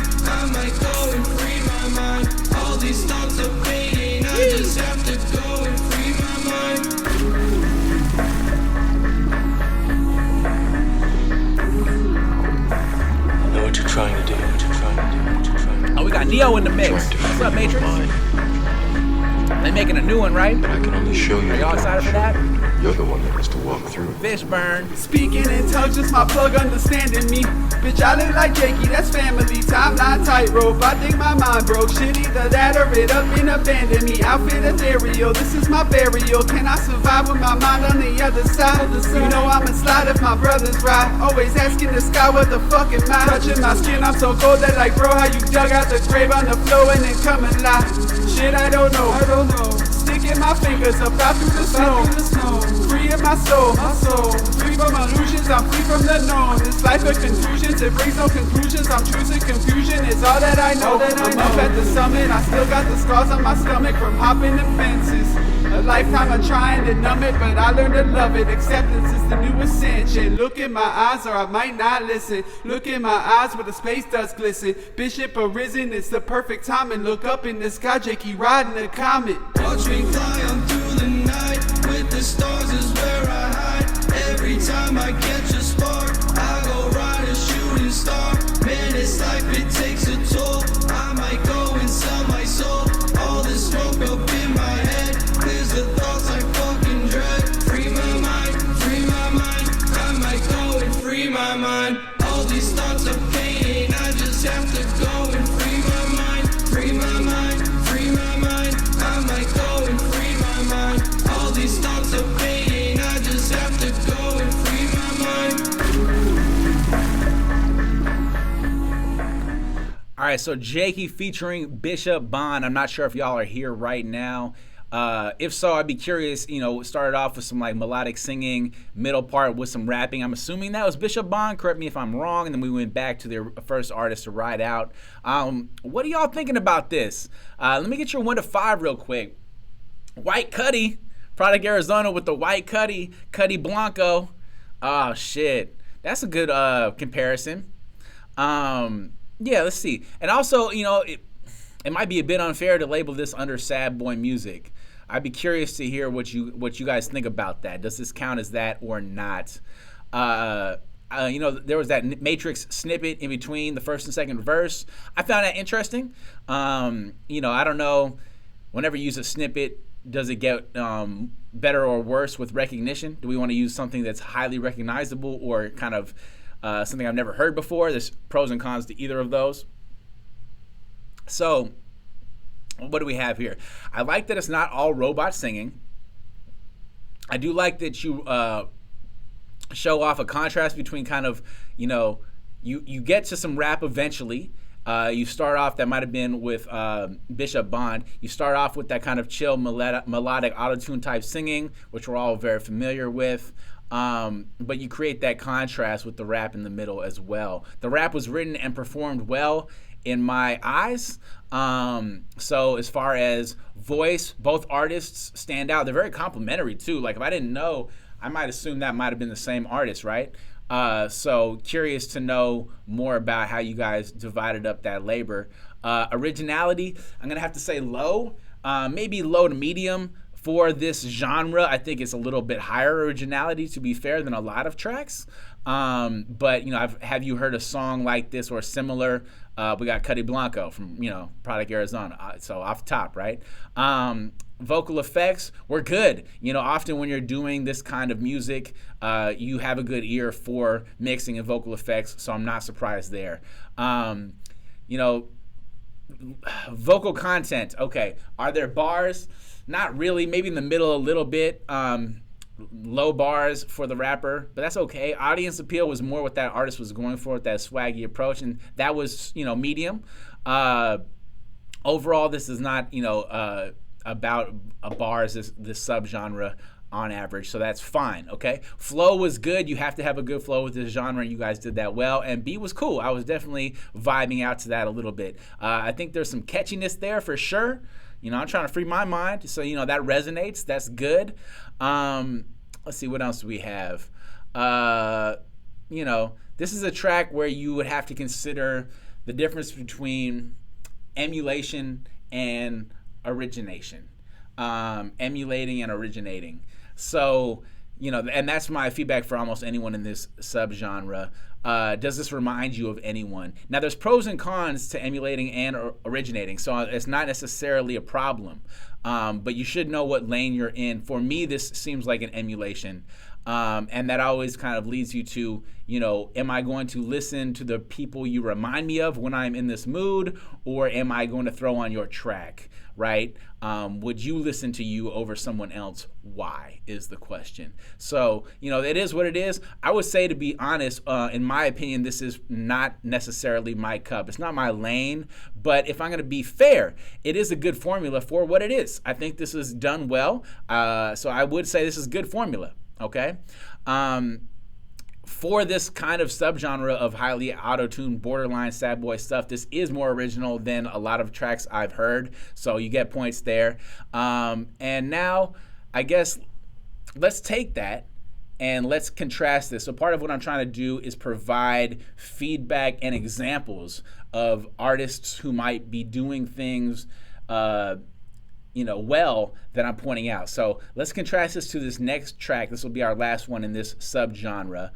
trying to do? What you trying to do? What you trying to do?
Oh, we got Neo in the mix. What's up, Matrix? They making a new one, right?
But I can only show you.
Are y'all excited for that?
You're the one that has to walk through it.
Fishburn.
Speaking in tongues, just my plug understanding me. Bitch, I look like JAKEY, that's family. Timeline tightrope, I think my mind broke. Shit, either that or it up and abandon me. Outfit ethereal, this is my burial. Can I survive with my mind on the other side? You know I'ma slide if my brothers ride. Always asking the sky what the fuck am I? Touching my skin, I'm so cold that like, bro, how you dug out the grave on the floor and then come alive? Shit, I don't know. Sticking my fingers up out through the snow. Free in my soul. Free from illusions, I'm free from the norm. This life of confusions, it brings no conclusions. I'm choosing confusion, it's all that I know. I'm up at the summit, I still got the scars on my stomach from hopping the fences. A lifetime of trying to numb it, but I learned to love it. Acceptance is the new ascension. Look in my eyes or I might not listen. Look in my eyes where the space does glisten. Bishop arisen, it's the perfect time. And look up in the sky, JAKEY riding a comet.
Watch me fly on through the night. With the stars is where I hide. Every time I catch a spark, I go ride a shooting star. Man, this life, it takes a toll. I might go and sell my soul. All this smoke up in my head. There's the thoughts I fucking dread. Free my mind, I might go and free my mind. All these thoughts of pain, I just have to go and free my mind. I might go and free my mind. All these thoughts of pain, I just have to go and free my mind.
All right, so JAKEY featuring Bishop Bond. I'm not sure if y'all are here right now. If so, I'd be curious, started off with some like melodic singing, middle part with some rapping. I'm assuming that was Bishop Bond, correct me if I'm wrong, and then we went back to their first artist to ride out. What are y'all thinking about this? Let me get your 1 to 5 real quick. White Cuddy, Product Arizona with the White Cuddy, Cuddy Blanco. Oh shit, that's a good comparison. Yeah, let's see. And also, it might be a bit unfair to label this under sad boy music. I'd be curious to hear what you guys think about that. Does this count as that or not? There was that Matrix snippet in between the first and second verse. I found that interesting. I don't know. Whenever you use a snippet, does it get better or worse with recognition? Do we want to use something that's highly recognizable or kind of something I've never heard before? There's pros and cons to either of those. So, what do we have here? I like that it's not all robot singing. I do like that you show off a contrast between kind of, you get to some rap eventually. You start off, that might have been with Bishop Bond. You start off with that kind of chill, melodic auto-tune type singing, which we're all very familiar with. But you create that contrast with the rap in the middle as well. The rap was written and performed well in my eyes. So as far as voice, both artists stand out. They're very complimentary too. Like if I didn't know, I might assume that might have been the same artist, right? So curious to know more about how you guys divided up that labor. Originality, I'm gonna have to say low, maybe low to medium for this genre. I think it's a little bit higher originality, to be fair, than a lot of tracks. But have you heard a song like this or similar? We got Cuddy Blanco from Product Arizona, so off the top, right? Vocal effects were good. Often when you're doing this kind of music, you have a good ear for mixing and vocal effects, so I'm not surprised there. Vocal content, okay. Are there bars? Not really, maybe in the middle a little bit. Low bars for the rapper, but that's okay. Audience appeal was more what that artist was going for with that swaggy approach, and that was, medium. Overall, this is not, about bars, this subgenre on average, so that's fine, okay? Flow was good. You have to have a good flow with this genre, and you guys did that well, and beat was cool. I was definitely vibing out to that a little bit. I think there's some catchiness there for sure. I'm trying to free my mind, so, that resonates. That's good. Let's see, what else do we have? This is a track where you would have to consider the difference between emulation and origination. Emulating and originating. So, and that's my feedback for almost anyone in this subgenre. Does this remind you of anyone? Now, there's pros and cons to emulating and originating, so it's not necessarily a problem. But you should know what lane you're in. For me, this seems like an emulation. And that always kind of leads you to, am I going to listen to the people you remind me of when I'm in this mood, or am I going to throw on your track, right? Would you listen to you over someone else? Why is the question. So, it is what it is. I would say, to be honest, in my opinion, this is not necessarily my cup. It's not my lane, but if I'm going to be fair, it is a good formula for what it is. I think this is done well. So I would say this is good formula. Okay, for this kind of subgenre of highly auto-tuned, borderline sad boy stuff, this is more original than a lot of tracks I've heard, so you get points there. And now, I guess, let's take that and let's contrast this. So part of what I'm trying to do is provide feedback and examples of artists who might be doing things well, that I'm pointing out. So let's contrast this to this next track. This will be our last one in this subgenre.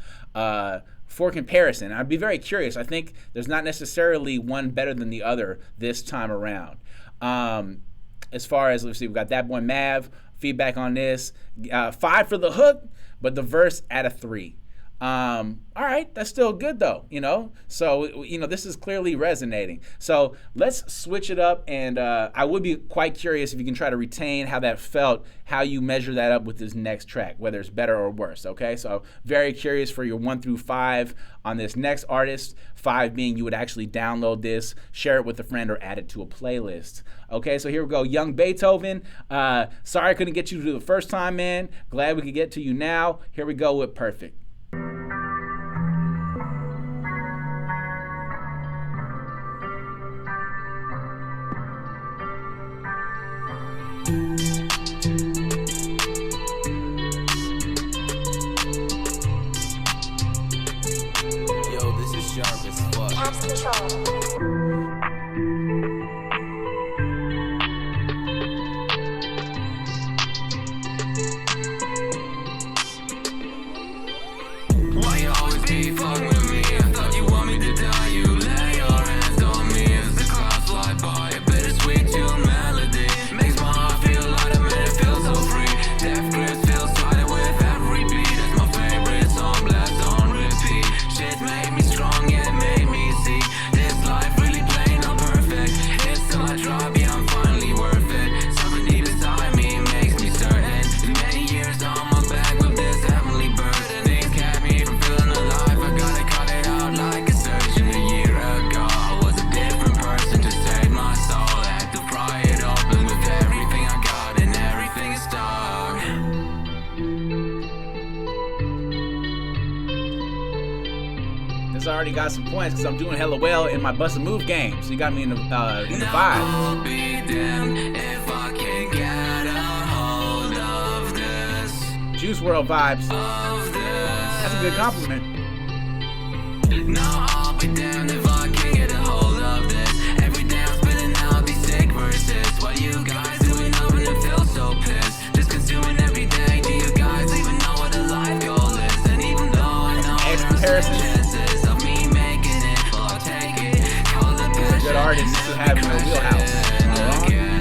For comparison, I'd be very curious. I think there's not necessarily one better than the other this time around. As far as, let's see, we've got That Boy Mav, feedback on this. 5 for the hook, but the verse at a 3. All right, that's still good though, so this is clearly resonating. So let's switch it up, and I would be quite curious if you can try to retain how that felt, how you measure that up with this next track, whether it's better or worse. Okay, so very curious for your 1 through 5 on this next artist. 5 being you would actually download this, share it with a friend, or add it to a playlist. Okay, so here we go. Young Beethoven. Sorry I couldn't get you to the first time, man. Glad we could get to you now. Here we go with Perfect.
Why you always be fucking with me? I thought you want me to die. You lay your hands on me as the clouds fly by. A bittersweet tune melody makes my heart feel lighter, man. It feels so free. Death grips feels tighter with every beat. That's my favorite song, blast on repeat. Shit made me strong, yeah, it made me see this life really plain or perfect. It's till I drop, yeah, I'm finally worth it. Something deep inside me makes me certain. Too many years on my back with this heavenly burden. Things kept me from feeling alive. I gotta cut it out like a surgeon. A year ago I was a different person to save my soul. Had to pry it open with everything I got, and everything is dark.
This already got some points because I'm doing hella well in my bust a move game. So you got me in the vibe.
I'll be damned if I can get a hold of this.
Juice WRLD vibes.
Of this.
That's a good compliment.
Now I'll be damned if I can get a hold of this. Every day I'm spitting out these sick verses. What you guys doing up and it feels so pissed. Just consuming every day. Do you guys even know what a life goal is? And even though I know there's no chances of me making it, well, I'll take it. Call it passion.
Good artists to have in your wheelhouse.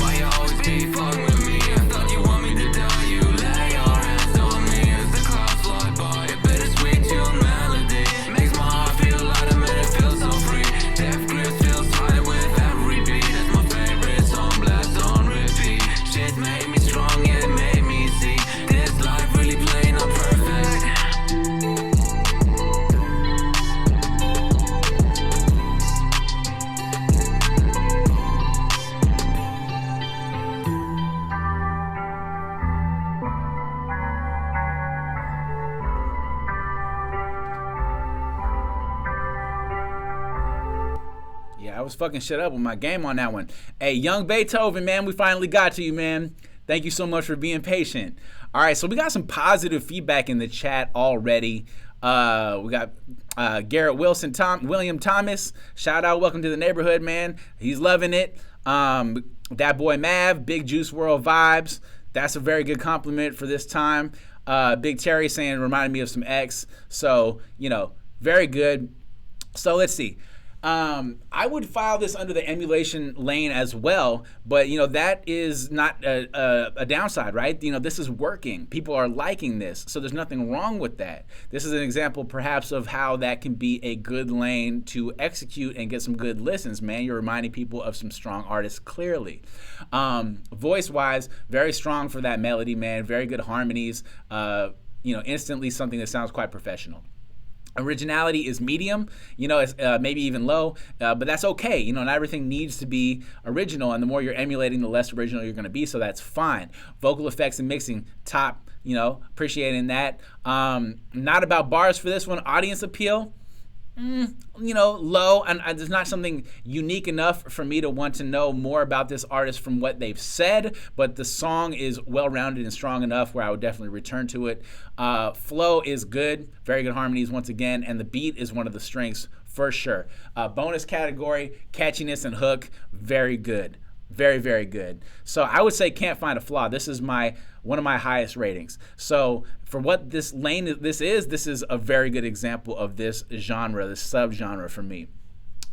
Why you always be fucking with me? I thought you want me to die. You lay your hands on me as the clouds fly by. A bittersweet tune melody makes my heart feel lighter, man. It feels so free. Death grips feels tighter with every beat. That's my favorite song, blast on repeat. Shit made me strong, yeah, it made me see this life really plain or perfect.
Yeah, I was fucking shit up with my game on that one. Hey, Young Beethoven, man, we finally got to you, man. Thank you so much for being patient. All right, so we got some positive feedback in the chat already. We got Garrett William Thomas. Shout out, welcome to the neighborhood, man. He's loving it. That Boy Mav, Big Juice WRLD vibes. That's a very good compliment for this time. Big Terry saying reminded me of some X. So, Very good. So let's see. I would file this under the emulation lane as well, but that is not a downside, right? This is working. People are liking this, so there's nothing wrong with that. This is an example perhaps of how that can be a good lane to execute and get some good listens, man. You're reminding people of some strong artists clearly. Voice-wise, very strong for that melody, man. Very good harmonies. Instantly something that sounds quite professional. Originality is medium, it's maybe even low, but that's okay. Not everything needs to be original, and the more you're emulating, the less original you're going to be, so that's fine. Vocal effects and mixing, top, appreciating that. Not about bars for this one. Audience appeal, low, and there's not something unique enough for me to want to know more about this artist from what they've said, but the song is well-rounded and strong enough where I would definitely return to it. Flow is good, very good harmonies once again, and the beat is one of the strengths for sure. Bonus category, catchiness and hook, very good. Very, very good. So I would say can't find a flaw. This is one of my highest ratings. So for what this is a very good example of this genre, this subgenre for me.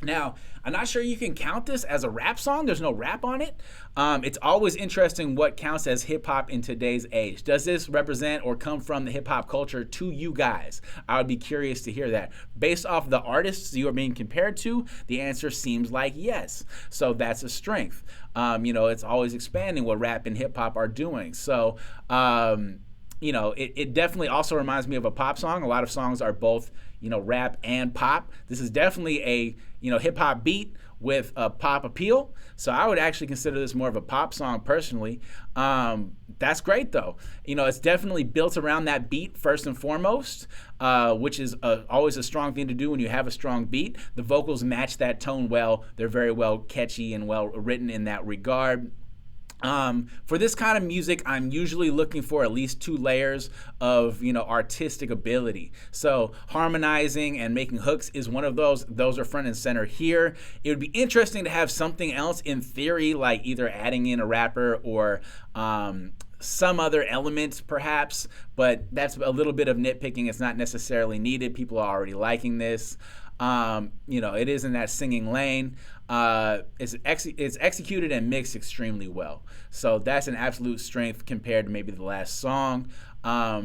Now, I'm not sure you can count this as a rap song. There's no rap on it. It's always interesting what counts as hip-hop in today's age. Does this represent or come from the hip-hop culture to you guys? I would be curious to hear that. Based off the artists you are being compared to, the answer seems like yes. So that's a strength. It's always expanding what rap and hip-hop are doing. So, it definitely also reminds me of a pop song. A lot of songs are both rap and pop. This is definitely a hip-hop beat with a pop appeal. So I would actually consider this more of a pop song personally. That's great though. It's definitely built around that beat first and foremost, which is always a strong thing to do when you have a strong beat. The vocals match that tone well. They're very well catchy and well written in that regard. For this kind of music, I'm usually looking for at least 2 layers of, artistic ability. So harmonizing and making hooks is one of those. Those are front and center here. It would be interesting to have something else in theory, like either adding in a rapper or some other element perhaps, but that's a little bit of nitpicking. It's not necessarily needed. People are already liking this. It is in that singing lane. It's executed and mixed extremely well. So that's an absolute strength compared to maybe the last song. I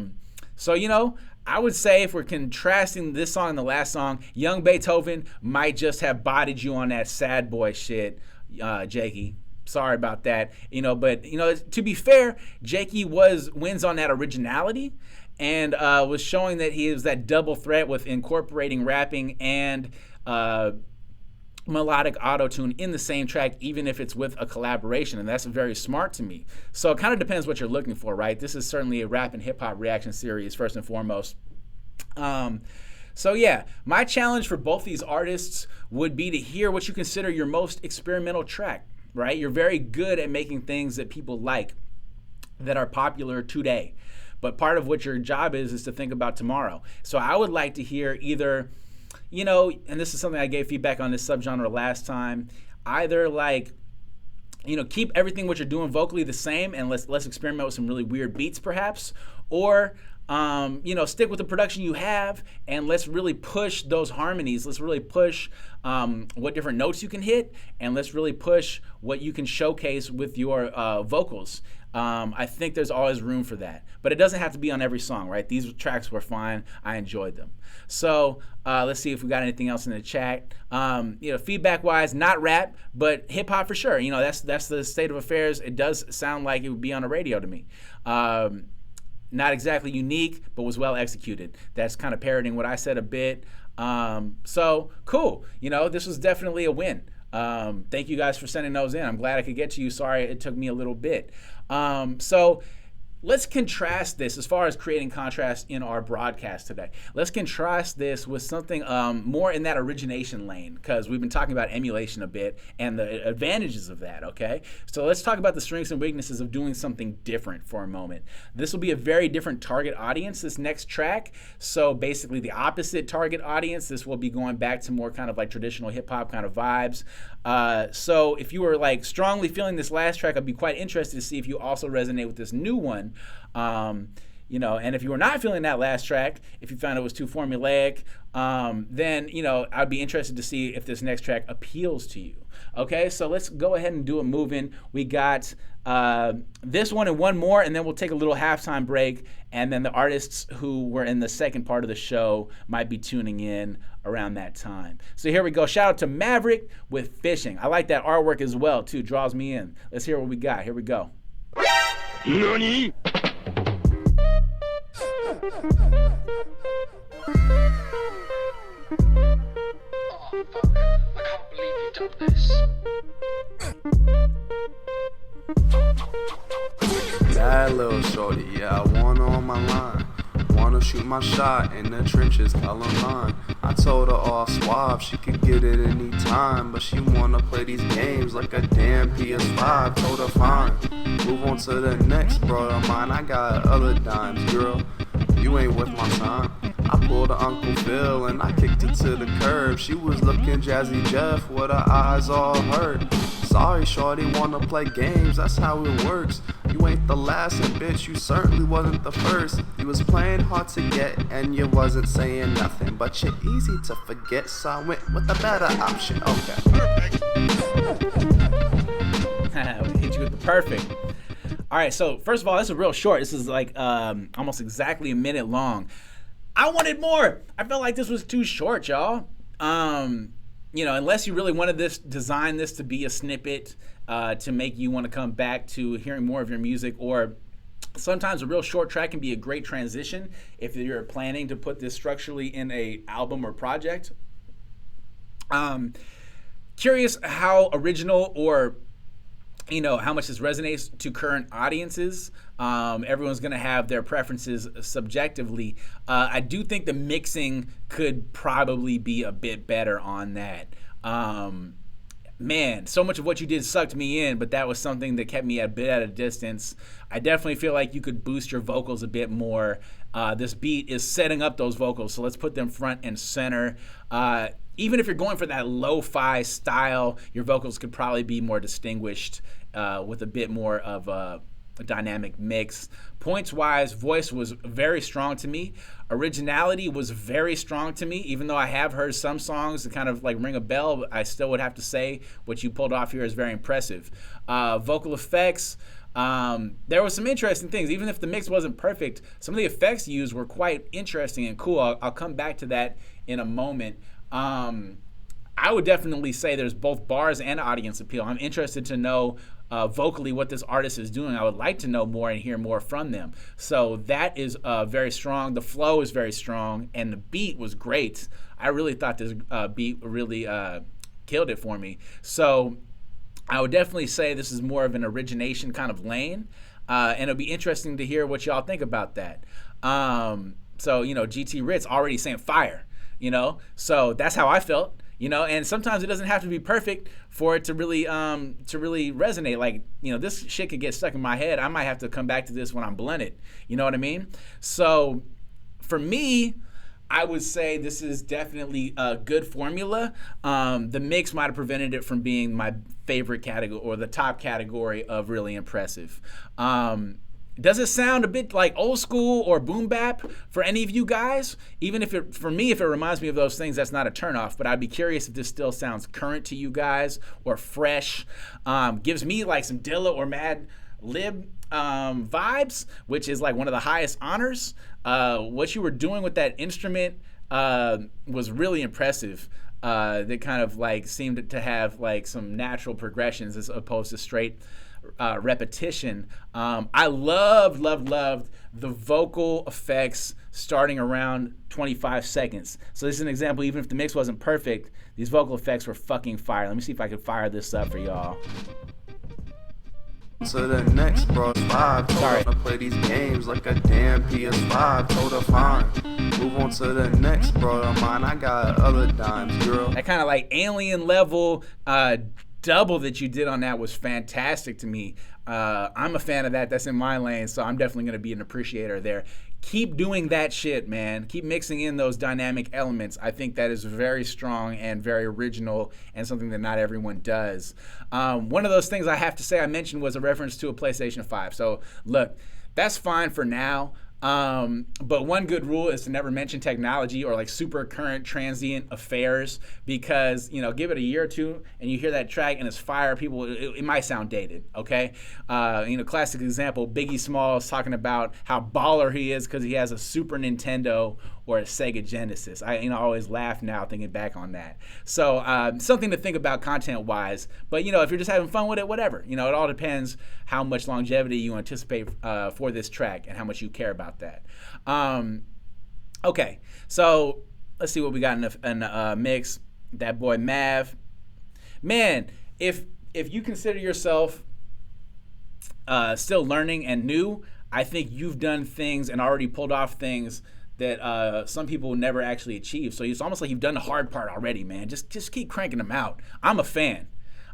would say if we're contrasting this song and the last song, Young Beethoven might just have bodied you on that sad boy shit, JAKEY. Sorry about that. But to be fair, JAKEY wins on that originality and was showing that he is that double threat with incorporating rapping and melodic auto-tune in the same track, even if it's with a collaboration, and that's very smart to me. So it kind of depends what you're looking for, right? This is certainly a rap and hip-hop reaction series, first and foremost. So yeah, my challenge for both these artists would be to hear what you consider your most experimental track, right? You're very good at making things that people like, that are popular today. But part of what your job is to think about tomorrow. So I would like to hear either, and this is something I gave feedback on this subgenre last time, either keep everything what you're doing vocally the same and let's experiment with some really weird beats perhaps, or stick with the production you have and let's really push those harmonies. Let's really push what different notes you can hit, and let's really push what you can showcase with your vocals. I think there's always room for that, but it doesn't have to be on every song, right? These tracks were fine. I enjoyed them. So let's see if we got anything else in the chat. Feedback-wise, not rap, but hip-hop for sure. That's the state of affairs. It does sound like it would be on the radio to me. Not exactly unique, but was well executed. That's kind of parroting what I said a bit. So cool. This was definitely a win. Thank you guys for sending those in. I'm glad I could get to you. Sorry it took me a little bit. So let's contrast this as far as creating contrast in our broadcast today. Let's contrast this with something more in that origination lane, because we've been talking about emulation a bit and the advantages of that, okay? So let's talk about the strengths and weaknesses of doing something different for a moment. This will be a very different target audience, this next track. So basically the opposite target audience. This will be going back to more kind of like traditional hip-hop kind of vibes. So if you were strongly feeling this last track, I'd be quite interested to see if you also resonate with this new one. You know, and if you were not feeling that last track, if you found it was too formulaic, then, you know, I'd be interested to see if this next track appeals to you. Okay, so let's go ahead and do a move-in. We got this one and one more, and then we'll take a little halftime break, and then the artists who were in the second part of the show might be tuning in around that time. So here we go. Shout out to Maverick with Fishing. I like that artwork as well, too. Draws me in. Let's hear what we got. Here we go.
NANI?
Oh, fuck. I can't believe you done this.
Bad little shorty, yeah, I want her on my line. Wanna shoot my shot in the trenches, color line. I told her all suave, she could get it anytime, but she wanna play these games like a damn PS5. Told her fine, move on to the next brother of mine. I got other dimes, girl, you ain't worth my time. I pulled a Uncle Phil and I kicked it to the curb. She was looking Jazzy Jeff with her eyes all hurt. Sorry, shorty, wanna play games, that's how it works. You ain't the last, and bitch, you certainly wasn't the first. You was playing hard to get, and you wasn't saying nothing. But you're easy to forget, so I went with a better option. Okay.
We hit you with the perfect. All right, so first of all, this is real short. This is like almost exactly a minute long. I wanted more. I felt like this was too short, y'all. You know, unless you really wanted this, design this to be a snippet to make you want to come back to hearing more of your music, or sometimes a real short track can be a great transition if you're planning to put this structurally in a album or project. Curious how original or, you know, how much this resonates to current audiences. Everyone's going to have their preferences subjectively. I do think the mixing could probably be a bit better on that. Man, so much of what you did sucked me in, but that was something that kept me a bit at a distance. I definitely feel like you could boost your vocals a bit more. This beat is setting up those vocals, so let's put them front and center. Even if you're going for that lo-fi style, your vocals could probably be more distinguished with a bit more of a dynamic mix. Points-wise, voice was very strong to me. Originality was very strong to me, even though I have heard some songs that kind of like ring a bell. I still would have to say what you pulled off here is very impressive. Vocal effects, there were some interesting things. Even if the mix wasn't perfect, some of the effects used were quite interesting and cool. I'll come back to that in a moment. I would definitely say there's both bars and audience appeal. I'm interested to know vocally what this artist is doing. I would like to know more and hear more from them. So that is very strong. The flow is very strong, and the beat was great. I really thought this beat really killed it for me. So I would definitely say this is more of an origination kind of lane, and it'll be interesting to hear what y'all think about that. So, you know, GT RITZ already saying fire, you know, so that's how I felt. You know, and sometimes it doesn't have to be perfect for it to really resonate. Like, you know, this shit could get stuck in my head. I might have to come back to this when I'm blunted. You know what I mean? So for me, I would say this is definitely a good formula. The mix might have prevented it from being my favorite category or the top category of really impressive. Does it sound a bit like old school or boom bap for any of you guys? Even if it, for me, if it reminds me of those things, that's not a turnoff, but I'd be curious if this still sounds current to you guys or fresh. Gives me like some Dilla or Mad Lib vibes, which is like one of the highest honors. What you were doing with that instrument was really impressive. They kind of like seemed to have like some natural progressions as opposed to straight repetition. I loved the vocal effects starting around 25 seconds. So this is an example, even if the mix wasn't perfect, these vocal effects were fucking fire. Let me see if I can fire this up for y'all.
So the next bro, 5 told her to play these games like a damn PS5. Told her fine, move on to the next bro of mine. I got other dimes, girl.
That kind of like alien level double that you did on that was fantastic to me. I'm a fan of that. That's in my lane, so I'm definitely going to be an appreciator there. Keep doing that shit, man. Keep mixing in those dynamic elements. I think that is very strong and very original and something that not everyone does. One of those things I have to say I mentioned was a reference to a PlayStation 5. So, look, that's fine for now. But one good rule is to never mention technology or like super current transient affairs, because, you know, give it a year or two and you hear that track and it's fire, people, it might sound dated, okay? You know, classic example, Biggie Smalls talking about how baller he is because he has a Super Nintendo or a Sega Genesis. I always laugh now thinking back on that. So something to think about content-wise. But, you know, if you're just having fun with it, whatever. You know, it all depends how much longevity you anticipate for this track and how much you care about that. Okay, so let's see what we got in the mix. That boy Mav. Man, if you consider yourself still learning and new, I think you've done things and already pulled off things that some people never actually achieve. So it's almost like you've done the hard part already, man. Just keep cranking them out. I'm a fan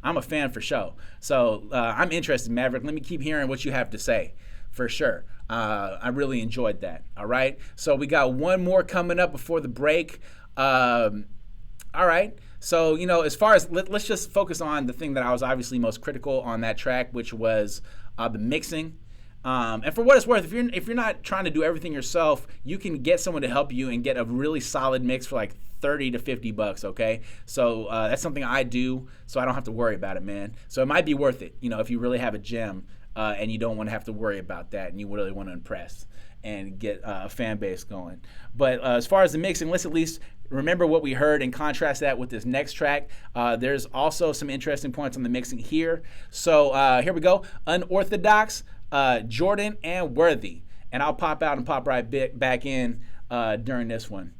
for sure. So I'm interested, Maverick. Let me keep hearing what you have to say, for sure. I really enjoyed that. All right. So we got one more coming up before the break. All right. So, you know, as far as let's just focus on the thing that I was obviously most critical on that track, which was the mixing. And for what it's worth, if you're not trying to do everything yourself, you can get someone to help you and get a really solid mix for like $30 to $50, okay? So that's something I do, so I don't have to worry about it, man. So it might be worth it, you know, if you really have a gem and you don't want to have to worry about that and you really want to impress and get a fan base going. But as far as the mixing, let's at least remember what we heard and contrast that with this next track. There's also some interesting points on the mixing here. So here we go. Unorthodox, Jordan, and Worthy. And I'll pop out and pop right back in during this one.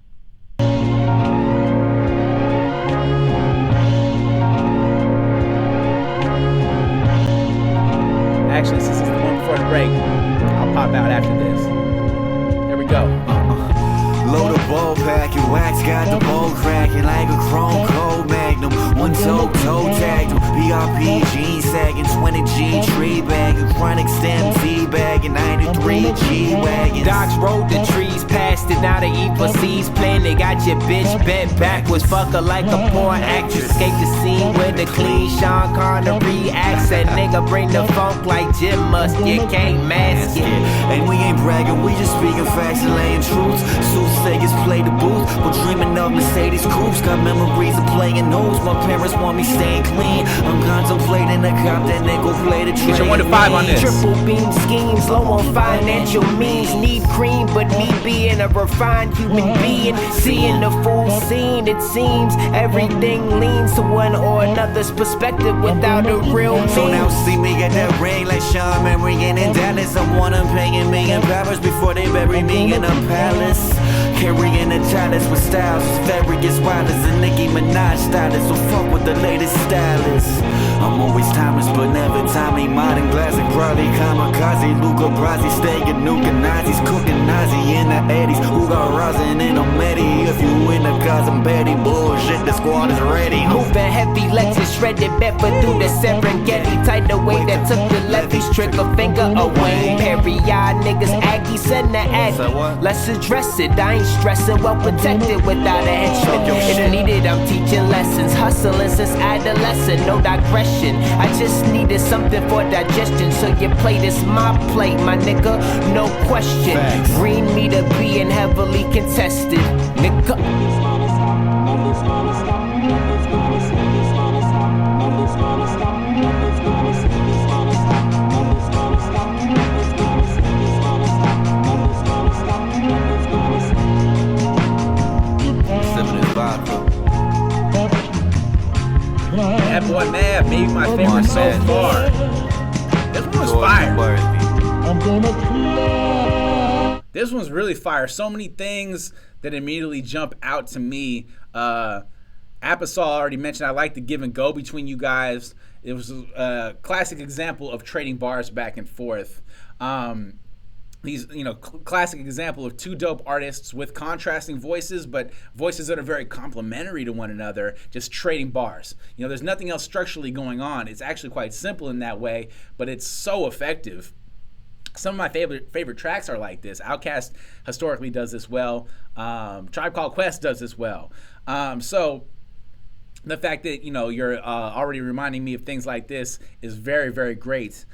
Actually, since it's the one before the break, I'll pop out after this. Here we go.
Load a ball pack, your wax got the ball cracking like a chrome cold magnum. One toe tagged him. BRP jeans sagging, 20G tree bagging, chronic stem tea bagging, 93 G wagon.
Docs rode the trees past it, now they eat for C's playing. They got your bitch bent backwards, fuck her like a porn actress. Escape the scene with a clean Sean Connery accent. Nigga bring the funk like Jim Must, you can't mask it.
And we ain't bragging, we just speaking facts and laying truths. Soothsayers play the booth, but dreaming of Mercedes coupes. Got memories of playing those. My parents want me staying clean. I'm contemplating a cop that nigga play the train.
Get your 1 to 5 on this.
Triple beam schemes, low on financial means. Need cream, but me being a refined human being. Seeing the full scene, it seems everything leans to one or another's perspective without a real meaning.
So now see me get that ring like Sean Marion in Dallas. I want them paying me in Paris before they bury me in a palace. Carrying a chalice with styles as various riders and Nicki Minaj stylist. So fuck with the latest stylists. I'm always timeless, but never timely. Modern glass and Crowley, kamikaze, Luca Brasi, staying nuking Nazis, cooking Nazi in the 80s. Who got rosin in a Medi? If you in the cause I'm Betty, bullshit, the squad is ready.
Moving heavy, Lexus shredded, Bedford through the Serengeti. Tight the way that took the levies, trigger finger away. Perry, y'all niggas Aggie, send the Aggie. Let's address it, I ain't stressing, well protected without a henchman. If needed, I'm teaching lessons, hustling since adolescent, no digression. I just needed something for digestion, so your plate is my plate, my nigga, no question. Green meter being heavily contested, nigga.
75.
That boy Mav, maybe my favorite so far. This one was fire. This one's really fire. So many things that immediately jump out to me. Apisol already mentioned I like the give and go between you guys. It was a classic example of trading bars back and forth. These, classic example of two dope artists with contrasting voices, but voices that are very complementary to one another, just trading bars. There's nothing else structurally going on. It's actually quite simple in that way, but it's so effective. Some of my favorite tracks are like this. Outkast historically does this well. Tribe Called Quest does this well. So the fact that, you're already reminding me of things like this is very, very great.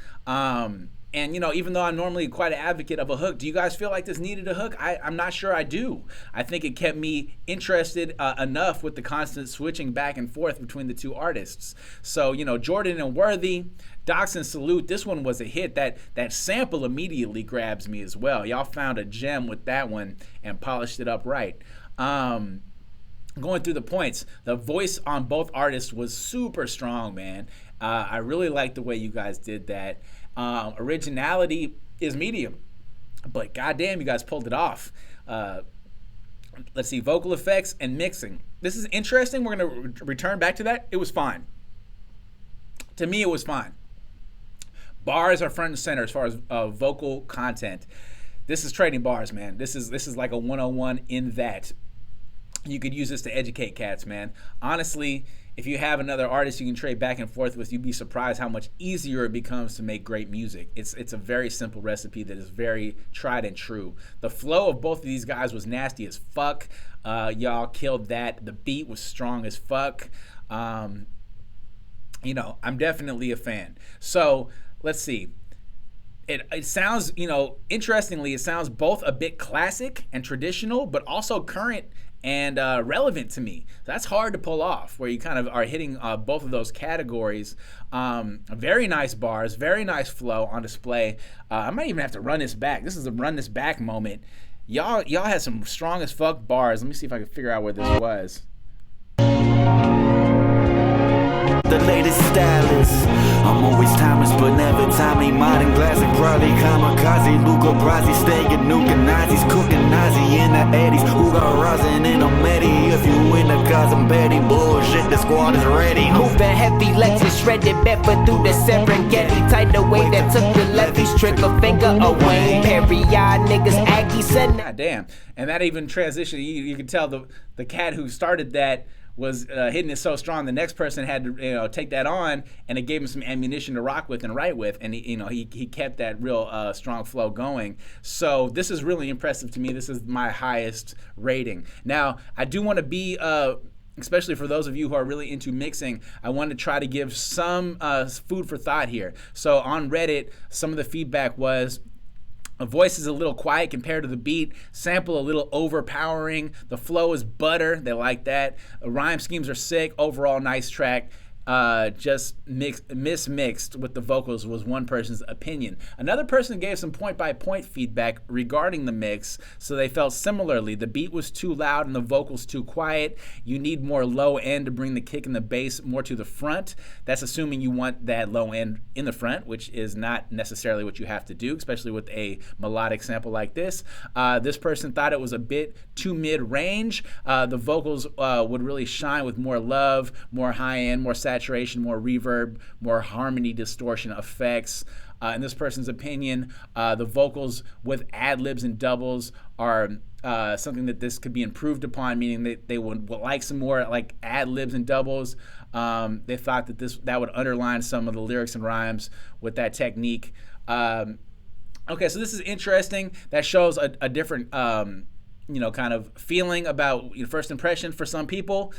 And, you know, even though I'm normally quite an advocate of a hook, do you guys feel like this needed a hook? I'm not sure I do. I think it kept me interested enough with the constant switching back and forth between the two artists. So, you know, Jordan and Worthy, Docs and Salute, this one was a hit. That sample immediately grabs me as well. Y'all found a gem with that one and polished it up right. Going through the points, the voice on both artists was super strong, man. I really like the way you guys did that. Originality is medium, but goddamn, you guys pulled it off. Let's see, vocal effects and mixing. This is interesting. We're going to return back to that. It was fine. To me, it was fine. Bars are front and center as far as vocal content. This is trading bars, man. This is like a 101 in that. You could use this to educate cats, man. Honestly, if you have another artist you can trade back and forth with, you'd be surprised how much easier it becomes to make great music. It's a very simple recipe that is very tried and true. The flow of both of these guys was nasty as fuck. Y'all killed that. The beat was strong as fuck. You know, I'm definitely a fan. So let's see. It sounds, you know, interestingly, it sounds both a bit classic and traditional, but also current and relevant to me. That's hard to pull off, where you kind of are hitting both of those categories. Very nice bars, very nice flow on display. I might even have to run this back. This is a run this back moment. Y'all had some strong as fuck bars. Let me see if I can figure out where this was.
The latest stylist. I'm always timeless, but never timely. Modern classic, probably kamikaze. Luca Brasi, staying nuking Nazis, cooking Nazi in the 80s. Who got rosin in a Medi? If you in the cause I'm Betty, bullshit, the squad is ready.
Moving heavy, legs is shredded, Bedford through the Serengeti. Tight the way that took the levies, trigger finger away. Perry, y'all niggas Aggie said.
God damn. And that even transition, you can tell the cat who started that was hitting it so strong. The next person had to, you know, take that on, and it gave him some ammunition to rock with and write with, and he kept that real strong flow going. So this is really impressive to me. This is my highest rating. Now, I do want to be, especially for those of you who are really into mixing, I want to try to give some food for thought here. So on Reddit, some of the feedback was, a voice is a little quiet compared to the beat. Sample a little overpowering. The flow is butter. They like that. Rhyme schemes are sick. Overall, nice track. Just mismixed with the vocals was one person's opinion. Another person gave some point-by-point feedback regarding the mix, so they felt similarly. The beat was too loud and the vocals too quiet. You need more low end to bring the kick and the bass more to the front. That's assuming you want that low end in the front, which is not necessarily what you have to do, especially with a melodic sample like this. This person thought it was a bit too mid-range. The vocals would really shine with more love, more high-end, more saturation, more reverb, more harmony distortion effects. In this person's opinion, the vocals with ad-libs and doubles are something that this could be improved upon, meaning that they would like some more like ad-libs and doubles. They thought that that would underline some of the lyrics and rhymes with that technique. Okay, so this is interesting. That shows a different kind of feeling about first impression for some people.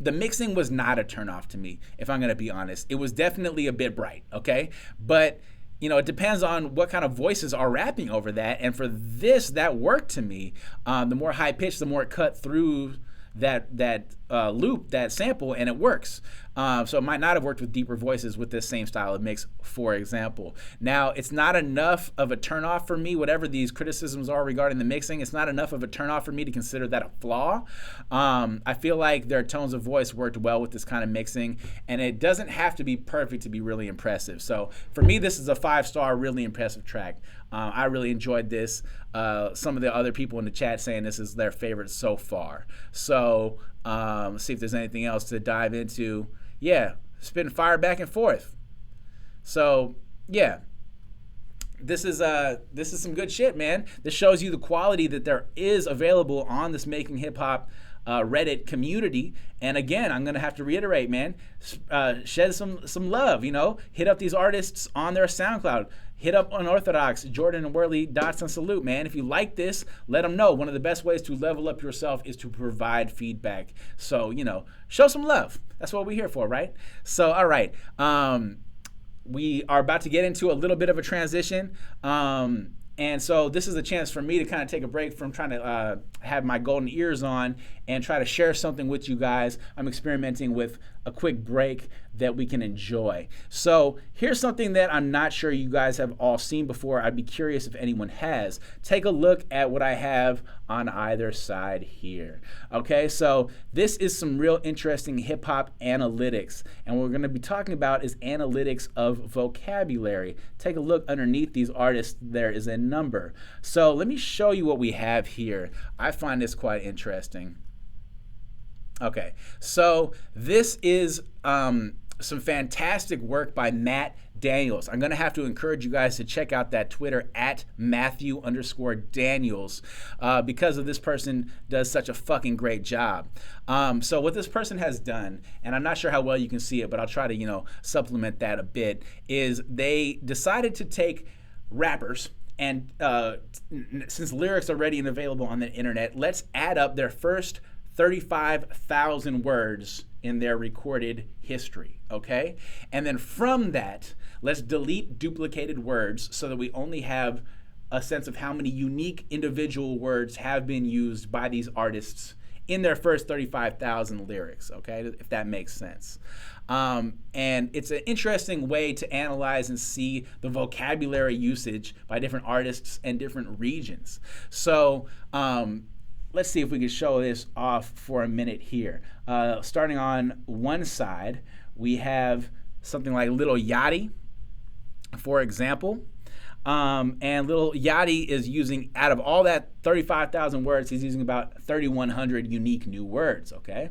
The mixing was not a turnoff to me, if I'm going to be honest. It was definitely a bit bright, okay? But, it depends on what kind of voices are rapping over that. And for this, that worked to me. The more high pitched, the more it cut through that loop, that sample, and it works. So it might not have worked with deeper voices with this same style of mix, for example. Now, it's not enough of a turnoff for me, whatever these criticisms are regarding the mixing, it's not enough of a turnoff for me to consider that a flaw. I feel like their tones of voice worked well with this kind of mixing, and it doesn't have to be perfect to be really impressive. So for me, this is a 5-star, really impressive track. I really enjoyed this. Some of the other people in the chat saying this is their favorite so far. So let's see if there's anything else to dive into. Yeah, spitting fire back and forth. So yeah, this is some good shit, man. This shows you the quality that there is available on this Making Hip Hop Reddit community. And again, I'm gonna have to reiterate, man, shed some love. Hit up these artists on their SoundCloud. Hit up Unorthodox, Jordan and Worley, Dots and Salute, man. If you like this, let them know. One of the best ways to level up yourself is to provide feedback. So, show some love. That's what we're here for, right? So, all right. we are about to get into a little bit of a transition. And so this is a chance for me to kind of take a break from trying to have my golden ears on and try to share something with you guys. I'm experimenting with a quick break that we can enjoy. So here's something that I'm not sure you guys have all seen before. I'd be curious if anyone has. Take a look at what I have on either side here. Okay, so this is some real interesting hip hop analytics. And what we're going to be talking about is analytics of vocabulary. Take a look underneath these artists. There is a number. So let me show you what we have here. I find this quite interesting. Okay, so this is some fantastic work by Matt Daniels. I'm going to have to encourage you guys to check out that Twitter at Matthew_Daniels because of this person does such a fucking great job. So what this person has done, and I'm not sure how well you can see it, but I'll try to, supplement that a bit, is they decided to take rappers and since lyrics are ready and available on the internet, let's add up their first 35,000 words in their recorded history, okay? And then from that, let's delete duplicated words so that we only have a sense of how many unique individual words have been used by these artists in their first 35,000 lyrics, okay? If that makes sense. And it's an interesting way to analyze and see the vocabulary usage by different artists and different regions. So, let's see if we can show this off for a minute here. Starting on one side, we have something like Lil Yachty, for example. And Lil Yachty is using, out of all that 35,000 words, he's using about 3,100 unique new words, okay?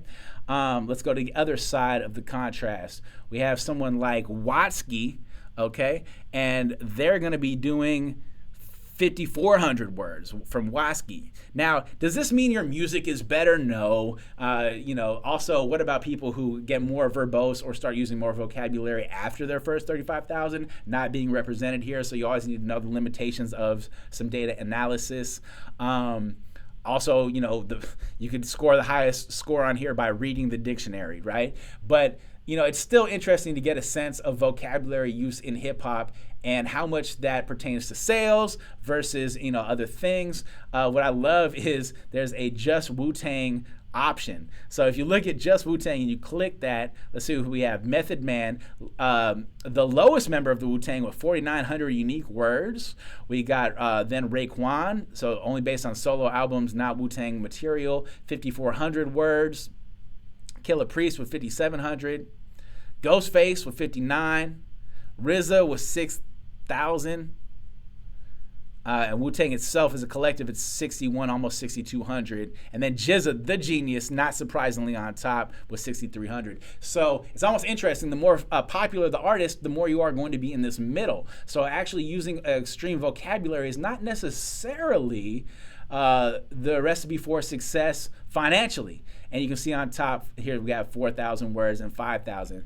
Let's go to the other side of the contrast. We have someone like Watsky, okay? And they're gonna be doing 5,400 words from Watsky. Now, does this mean your music is better? No. Also, what about people who get more verbose or start using more vocabulary after their first 35,000? Not being represented here, so you always need to know the limitations of some data analysis. Also, you could score the highest score on here by reading the dictionary, right? But it's still interesting to get a sense of vocabulary use in hip hop and how much that pertains to sales versus, other things. What I love is there's a Just Wu-Tang option. So if you look at Just Wu-Tang and you click that, let's see who we have. Method Man, the lowest member of the Wu-Tang with 4,900 unique words. We got then Raekwon, so only based on solo albums, not Wu-Tang material, 5,400 words. Killer Priest with 5,700, Ghostface with 59, RZA with 6,000, and Wu-Tang itself as a collective, it's 61, almost 6,200, and then GZA, the genius, not surprisingly on top with 6,300. So it's almost interesting, the more popular the artist, the more you are going to be in this middle. So actually using extreme vocabulary is not necessarily the recipe for success financially. And you can see on top here we have 4,000 words and 5,000.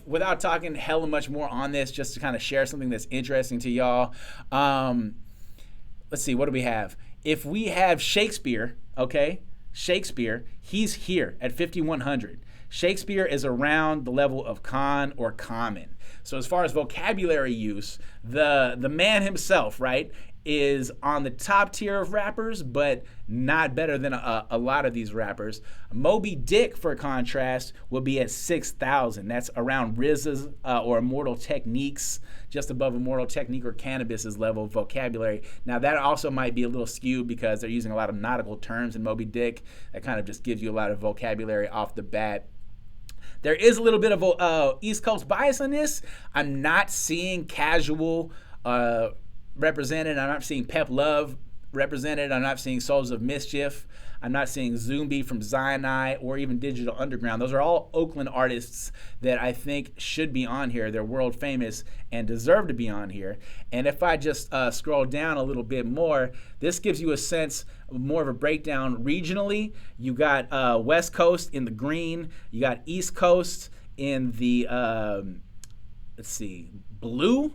Without talking hella much more on this, just to kind of share something that's interesting to y'all. Let's see, what do we have? If we have Shakespeare, okay? Shakespeare, he's here at 5,100. Shakespeare is around the level of Khan or Common. So as far as vocabulary use, the man himself, right, is on the top tier of rappers, but not better than a lot of these rappers. Moby Dick, for contrast, will be at 6,000. That's around RZA's or Immortal Techniques, just above Immortal Technique or Cannabis's level of vocabulary. Now that also might be a little skewed because they're using a lot of nautical terms in Moby Dick. That kind of just gives you a lot of vocabulary off the bat. There is a little bit of East Coast bias on this. I'm not seeing Casual represented. I'm not seeing Pep Love represented. I'm not seeing Souls of Mischief. I'm not seeing Zumbi from Zionai or even Digital Underground. Those are all Oakland artists that I think should be on here. They're world famous and deserve to be on here. And if I just scroll down a little bit more, this gives you a sense, more of a breakdown regionally. You got West Coast in the green. You got East Coast in the, blue.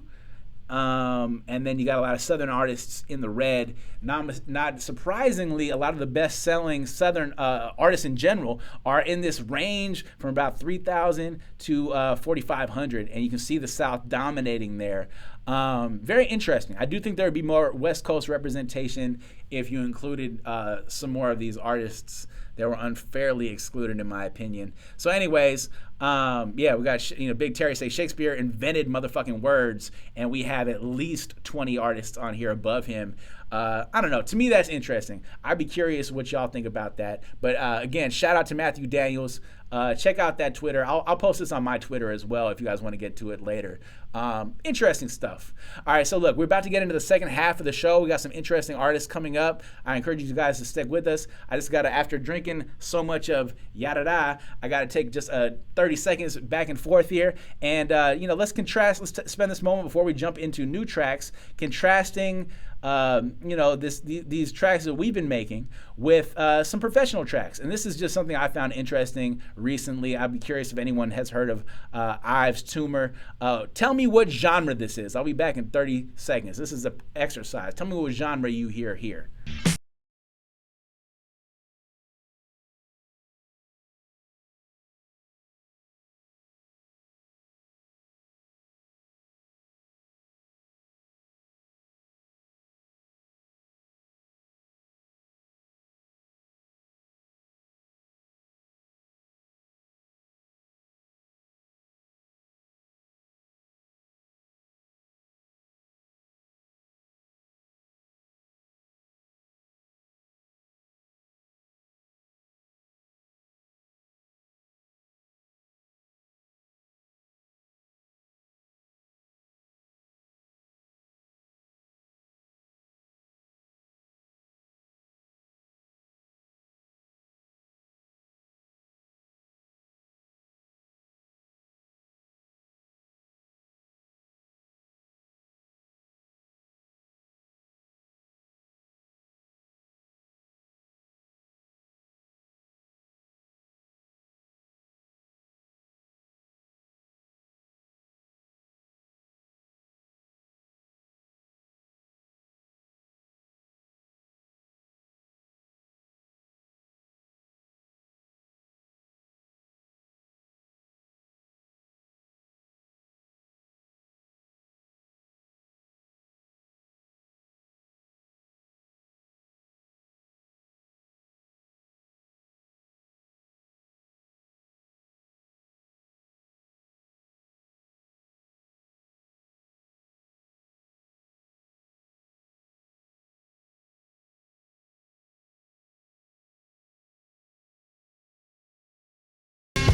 And then you got a lot of Southern artists in the red. Not surprisingly, a lot of the best-selling Southern artists in general are in this range from about 3,000 to 4,500, and you can see the South dominating there. Very interesting. I do think there would be more West Coast representation if you included some more of these artists that were unfairly excluded, in my opinion. So anyways, yeah, we got, Big Terry say Shakespeare invented motherfucking words, and we have at least 20 artists on here above him. I don't know. To me, that's interesting. I'd be curious what y'all think about that. But again, shout out to Matthew Daniels. Check out that Twitter. I'll post this on my Twitter as well if you guys want to get to it later. Interesting stuff. All right, so look, we're about to get into the second half of the show. We got some interesting artists coming up. I encourage you guys to stick with us. I just got to, after drinking so much of yada-da, I got to take just 30 seconds back and forth here. And, let's contrast. Let's spend this moment before we jump into new tracks, contrasting these tracks that we've been making with some professional tracks. And this is just something I found interesting recently. I'd be curious if anyone has heard of Ives Tumor. Tell me what genre this is. I'll be back in 30 seconds. This is an exercise. Tell me what genre you hear here.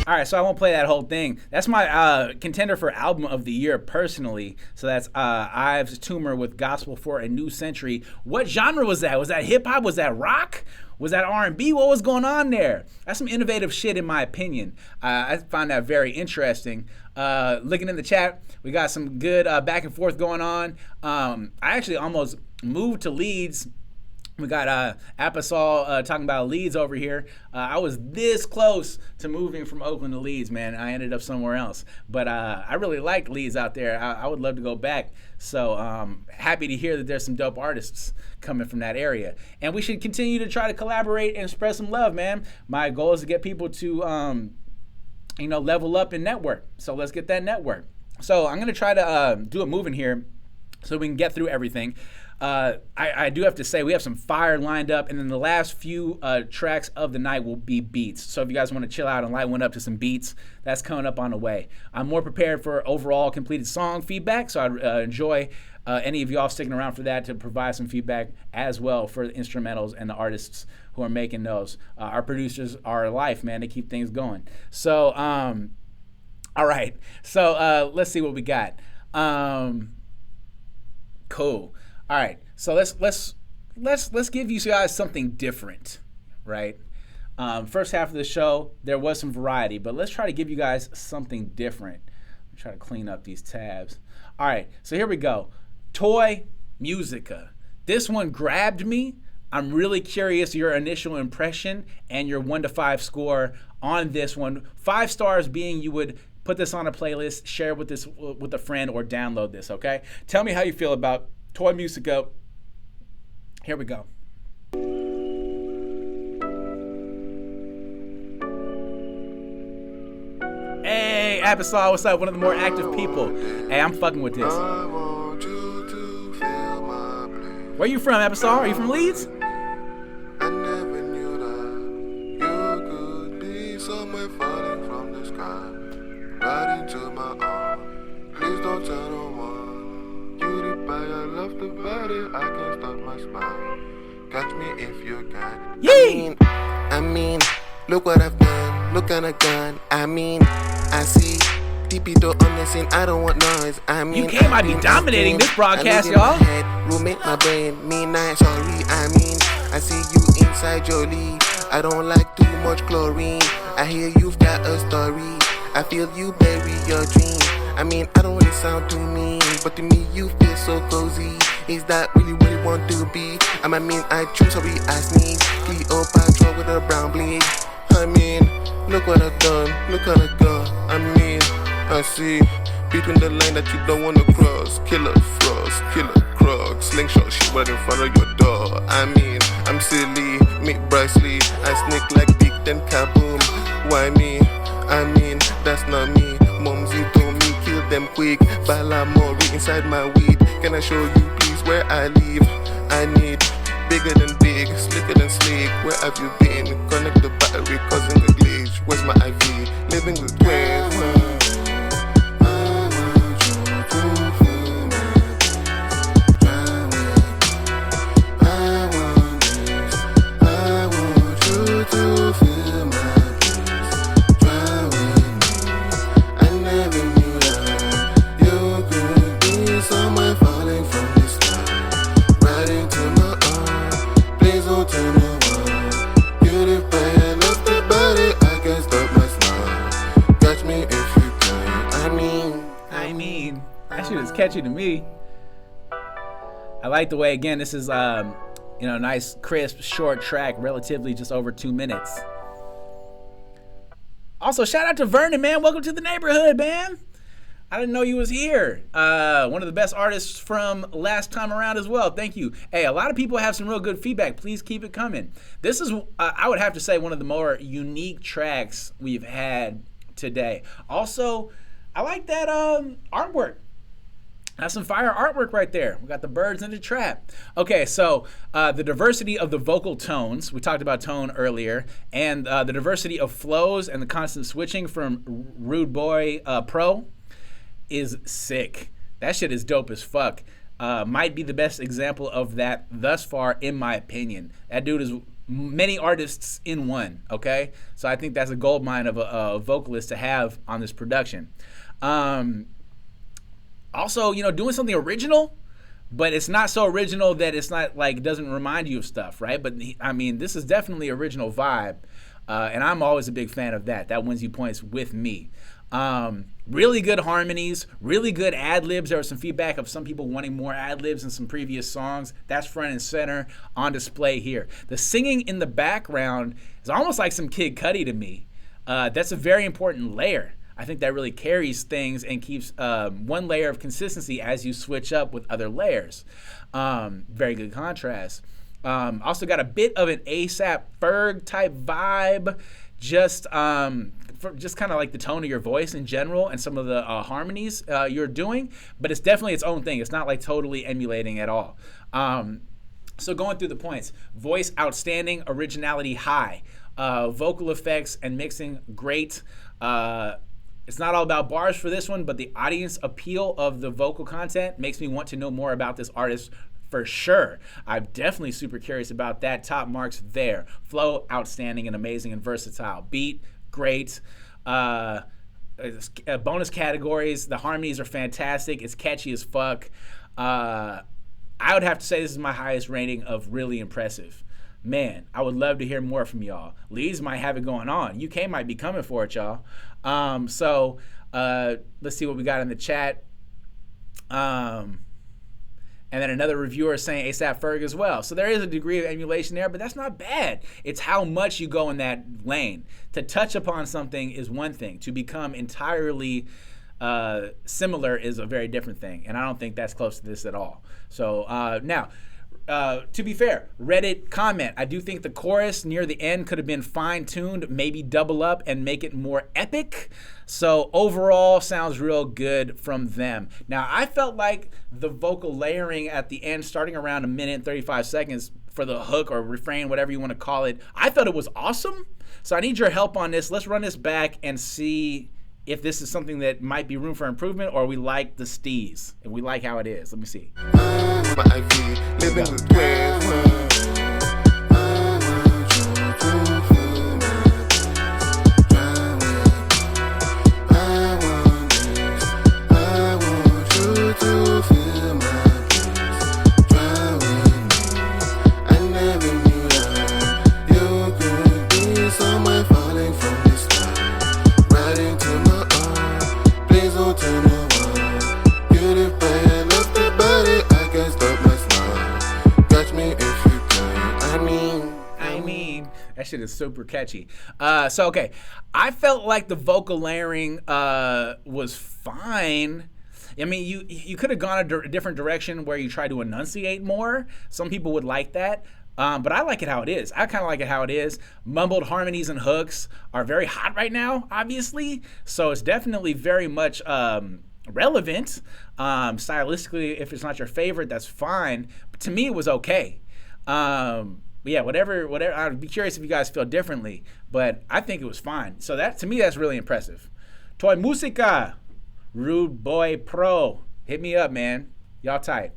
All right, so I won't play that whole thing. That's my contender for album of the year personally. So that's Ives Tumor with Gospel for a New Century. What genre was that? Was that hip hop? Was that rock? Was that R&B? What was going on there? That's some innovative shit in my opinion. I find that very interesting. Looking in the chat, we got some good back and forth going on. I actually almost moved to Leeds. We got apisol talking about Leeds over here. I was this close to moving from Oakland to Leeds, man. I ended up somewhere else. But I really like Leeds out there. I would love to go back. So happy to hear that there's some dope artists coming from that area. And we should continue to try to collaborate and spread some love, man. My goal is to get people to, level up and network. So let's get that network. So I'm going to try to do a move in here so we can get through everything. I do have to say we have some fire lined up, and then the last few tracks of the night will be beats. So if you guys want to chill out and light one up to some beats, that's coming up on the way. I'm more prepared for overall completed song feedback, so I'd enjoy any of y'all sticking around for that to provide some feedback as well for the instrumentals and the artists who are making those. Our producers are life, man. They keep things going. So, all right. So let's see what we got. Cool. All right, so let's give you guys something different, right? First half of the show, there was some variety, but let's try to give you guys something different. I'm trying to clean up these tabs. All right, so here we go. Toy Musica. This one grabbed me. I'm really curious your initial impression and your 1 to 5 score on this one. 5 stars being you would put this on a playlist, share it with a friend, or download this, okay? Tell me how you feel about Toy Musico. Here we go. Hey, Apisol, what's up? One of the more active people. Hey, I'm fucking with this. Where you from, Apisol? Are you from Leeds?
I never knew that you could be somewhere falling from the sky, right into my arms. Please don't tell no one. Cutie pie, I love the body. I can't stop my smile. Catch me if you can.
Yay!
I mean, look what I've done. Look what I've done. I see. Tipito on the scene, I don't want noise.
UK might be dominating this broadcast, y'all.
Roommate my brain, me not sorry. I see you inside Jolie. I don't like too much chlorine. I hear you've got a story. I feel you bury your dream. I don't really sound too mean, but to me you feel so cozy. Is that really what you want to be? I choose, sorry, I sneeze. Cleopatra with a brown bleed. Look what I've done, look what I've done. I see between the line that you don't wanna cross. Killer frost, killer croc, slingshot shit right in front of your door. I'm silly, meet Brycely. I sneak like dick, then kaboom. Why me? That's not me. Momsy told me kill them quick. Balamori inside my weed. Can I show you please where I live? I need bigger than big, slicker than slick. Where have you been? Connect the battery, causing a glitch. Where's my IV? Living with twins.
Catchy to me. I like the way, again, this is nice crisp short track, relatively just over 2 minutes. Also, shout out to Vernon, man. Welcome to the neighborhood, man. I didn't know you was here. One of the best artists from last time around as well. Thank you. Hey, a lot of people have some real good feedback. Please keep it coming. This is, I would have to say, one of the more unique tracks we've had today. Also, I like that artwork. That's some fire artwork right there. We got the birds in the trap. Okay, so the diversity of the vocal tones, we talked about tone earlier, and the diversity of flows and the constant switching from rudeboypro is sick. That shit is dope as fuck. Might be the best example of that thus far, in my opinion. That dude is many artists in one, okay? So I think that's a gold mine of a vocalist to have on this production. Also, doing something original, but it's not so original that it's not like doesn't remind you of stuff, right? But this is definitely original vibe, and I'm always a big fan of that. That wins you points with me. Really good harmonies, really good ad-libs. There was some feedback of some people wanting more ad-libs in some previous songs. That's front and center on display here. The singing in the background is almost like some Kid Cudi to me. That's a very important layer. I think that really carries things and keeps one layer of consistency as you switch up with other layers. Very good contrast. Also got a bit of an ASAP Ferg type vibe, just kind of like the tone of your voice in general and some of the harmonies you're doing, but it's definitely its own thing. It's not like totally emulating at all. So going through the points, voice outstanding, originality high, vocal effects and mixing great. It's not all about bars for this one, but the audience appeal of the vocal content makes me want to know more about this artist for sure. I'm definitely super curious about that. Top marks there. Flow, outstanding and amazing and versatile. Beat, great. Bonus categories. The harmonies are fantastic. It's catchy as fuck. I would have to say this is my highest rating of really impressive. Man, I would love to hear more from y'all. Leeds might have it going on. UK might be coming for it, y'all. Let's see what we got in the chat. And then another reviewer is saying A$AP Ferg as well. So there is a degree of emulation there, but that's not bad. It's how much you go in that lane. To touch upon something is one thing. To become entirely similar is a very different thing. And I don't think that's close to this at all. So now, to be fair, Reddit comment. I do think the chorus near the end could have been fine-tuned, maybe double up and make it more epic. So overall, sounds real good from them. Now, I felt like the vocal layering at the end, starting around 1 minute and 35 seconds for the hook or refrain, whatever you want to call it, I thought it was awesome. So I need your help on this. Let's run this back and see if this is something that might be room for improvement, or we like the steez, and we like how it is. Let me see. That shit is super catchy. So, okay. I felt like the vocal layering was fine. I mean, you could have gone a different direction where you try to enunciate more. Some people would like that. But I like it how it is. I kind of like it how it is. Mumbled harmonies and hooks are very hot right now, obviously. So it's definitely very much relevant. Stylistically, if it's not your favorite, that's fine. But to me, it was okay. But yeah, whatever. I'd be curious if you guys feel differently, but I think it was fine. So that, to me, that's really impressive. Toy Musica, rudeboypro, hit me up, man. Y'all tight.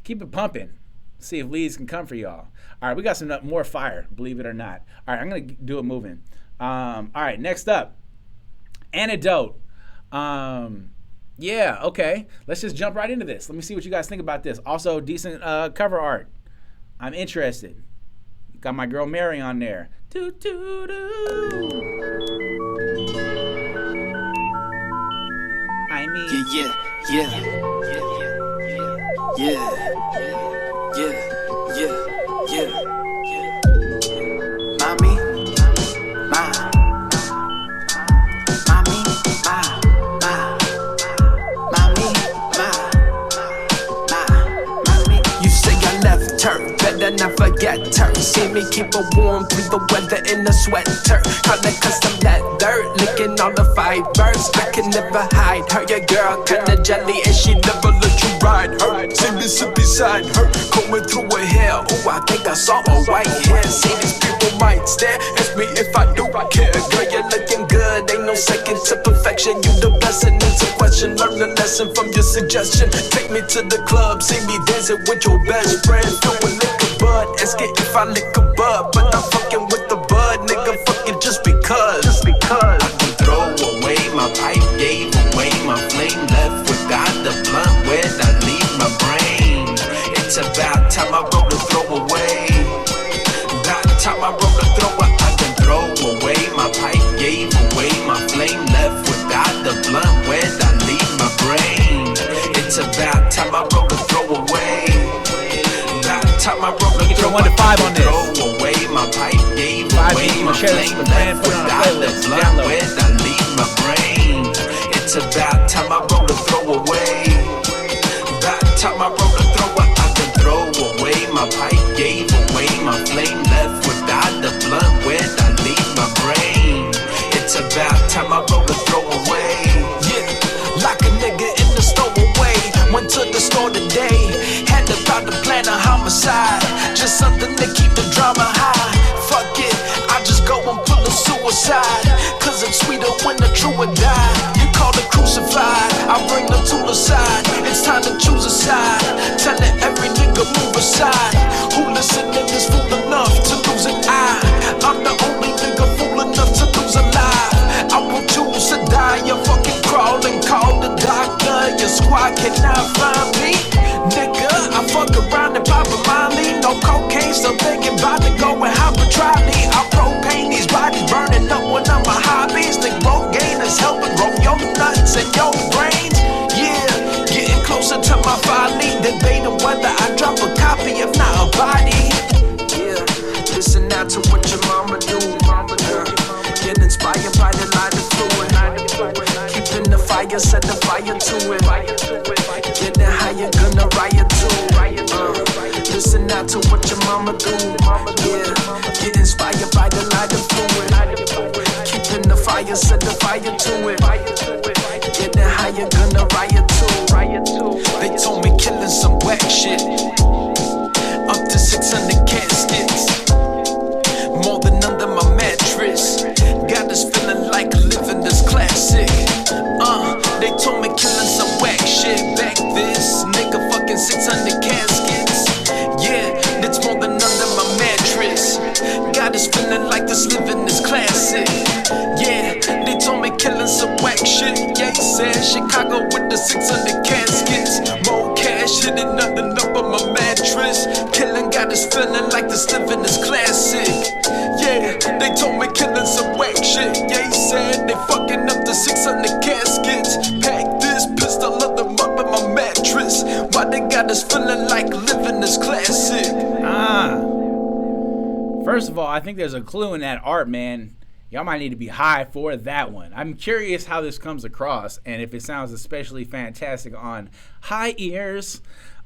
Keep it pumping. See if leads can come for y'all. All right, we got some more fire, believe it or not. All right, I'm gonna do it moving. All right, next up, Antidote. Yeah, okay. Let's just jump right into this. Let me see what you guys think about this. Also, decent cover art. I'm interested. Got my girl Mary on there. Do, do, do. I mean.
Mommy, you say I left her, better not forget her. See me keep her warm through the weather in a sweater. Call it custom leather, licking all the fibers. I can never hide her, your girl kinda jelly and she never let you ride her. See me sit beside her, combing through her hair. Ooh, I think I saw her white hair. See these people might stare, ask me if I do care. Girl, you're looking good, ain't no second to perfection. You the best and it's a question, learn a lesson from your suggestion. Take me to the club, see me dancing with your best friend. Doing liquor bud, ask it if I lick a bud. But I'm fucking with the bud, nigga, fuck it just because. I can throw away my pipe, gave away my flame. Left without the blunt, where'd I leave my brain? It's about time I wrote to throw away. About time I wrote to throw away. I can throw away my pipe, gave away my flame. Left without the blunt, where'd I leave my brain? It's about time I wrote to throw away. About time I wrote to throw
1 to 5 on this.
Throw away my pipe, gave away my flame. Left without the blunt, where'd I leave my brain? It's about time I wrote to throw away. About time I wrote to throw away. I can throw away my pipe, gave away my flame. Left without the blunt, where'd I leave my brain? It's about time I wrote to throw away. Yeah, like a nigga in the stowaway. Went to the store today, had to try to plan a homicide. Just something to keep the drama high. Fuck it, I just go and pull a suicide. Cause it's sweeter when the truer die. You call it crucified, I bring the tool aside. It's time to choose a side. Telling every nigga move aside. Who listening is fool enough to lose an eye? I'm the only nigga fool enough to lose a life. I will choose to die, you fucking crawl and call the doctor. Your squad cannot find me. Nigga, I fuck around and pop a Molly. No cocaine, still thinking about to go and hop a trolley. I propane these bodies burning up one of my hobbies. Think both gainers helping grow your nuts.
fire, set the fire to it. Getting higher, gonna riot too. Listen out to what your mama do. Yeah, get inspired by the lighter fluid. Keeping the fire, set the fire to it. Getting higher, gonna riot too. They told me killing some whack shit. Up to 600 caskets. More than under my mattress. Got us feeling like living this classic. They told me killing some whack shit. Back this nigga fucking 600 caskets. Yeah, that's more than under my mattress. Got us feeling like this living is classic. Yeah, they told me killing some whack shit. Yeah, he said Chicago with the 600 caskets. More cash hitting nothing up on my mattress. Killing got us feeling like this living is classic. Yeah, they told me killing some whack shit. Yeah, he said they fucking up the 600 caskets. Pack this pistol, let them up in my mattress. Why they got us feeling like living is classic?
First of all, I think there's a clue in that art, man. Y'all might need to be high for that one. I'm curious how this comes across and if it sounds especially fantastic on high ears.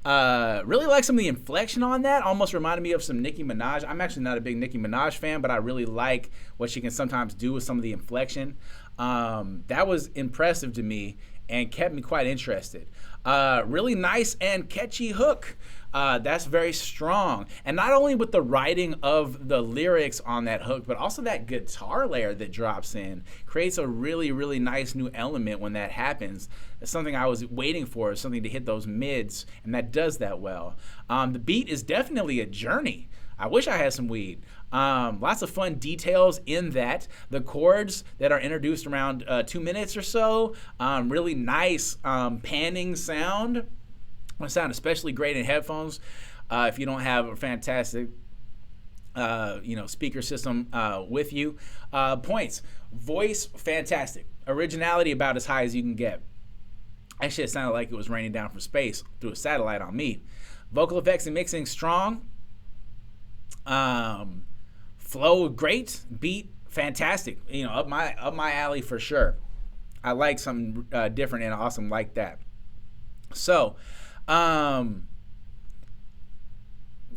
Really like some of the inflection on that. Almost reminded me of some Nicki Minaj. I'm actually not a big Nicki Minaj fan, but I really like what she can sometimes do with some of the inflection. That was impressive to me and kept me quite interested. Really nice and catchy hook. That's very strong. And not only with the writing of the lyrics on that hook, but also that guitar layer that drops in creates a really, really nice new element when that happens. It's something I was waiting for, something to hit those mids, and that does that well. The beat is definitely a journey. I wish I had some weed. Lots of fun details in that. The chords that are introduced around 2 minutes or so, really nice panning sound. It sound especially great in headphones if you don't have a fantastic speaker system with you. Points. Voice, fantastic. Originality about as high as you can get. Actually, it sounded like it was raining down from space through a satellite on me. Vocal effects and mixing, strong. Flow, great. Beat, fantastic. Up my alley for sure. I like something different and awesome like that. So,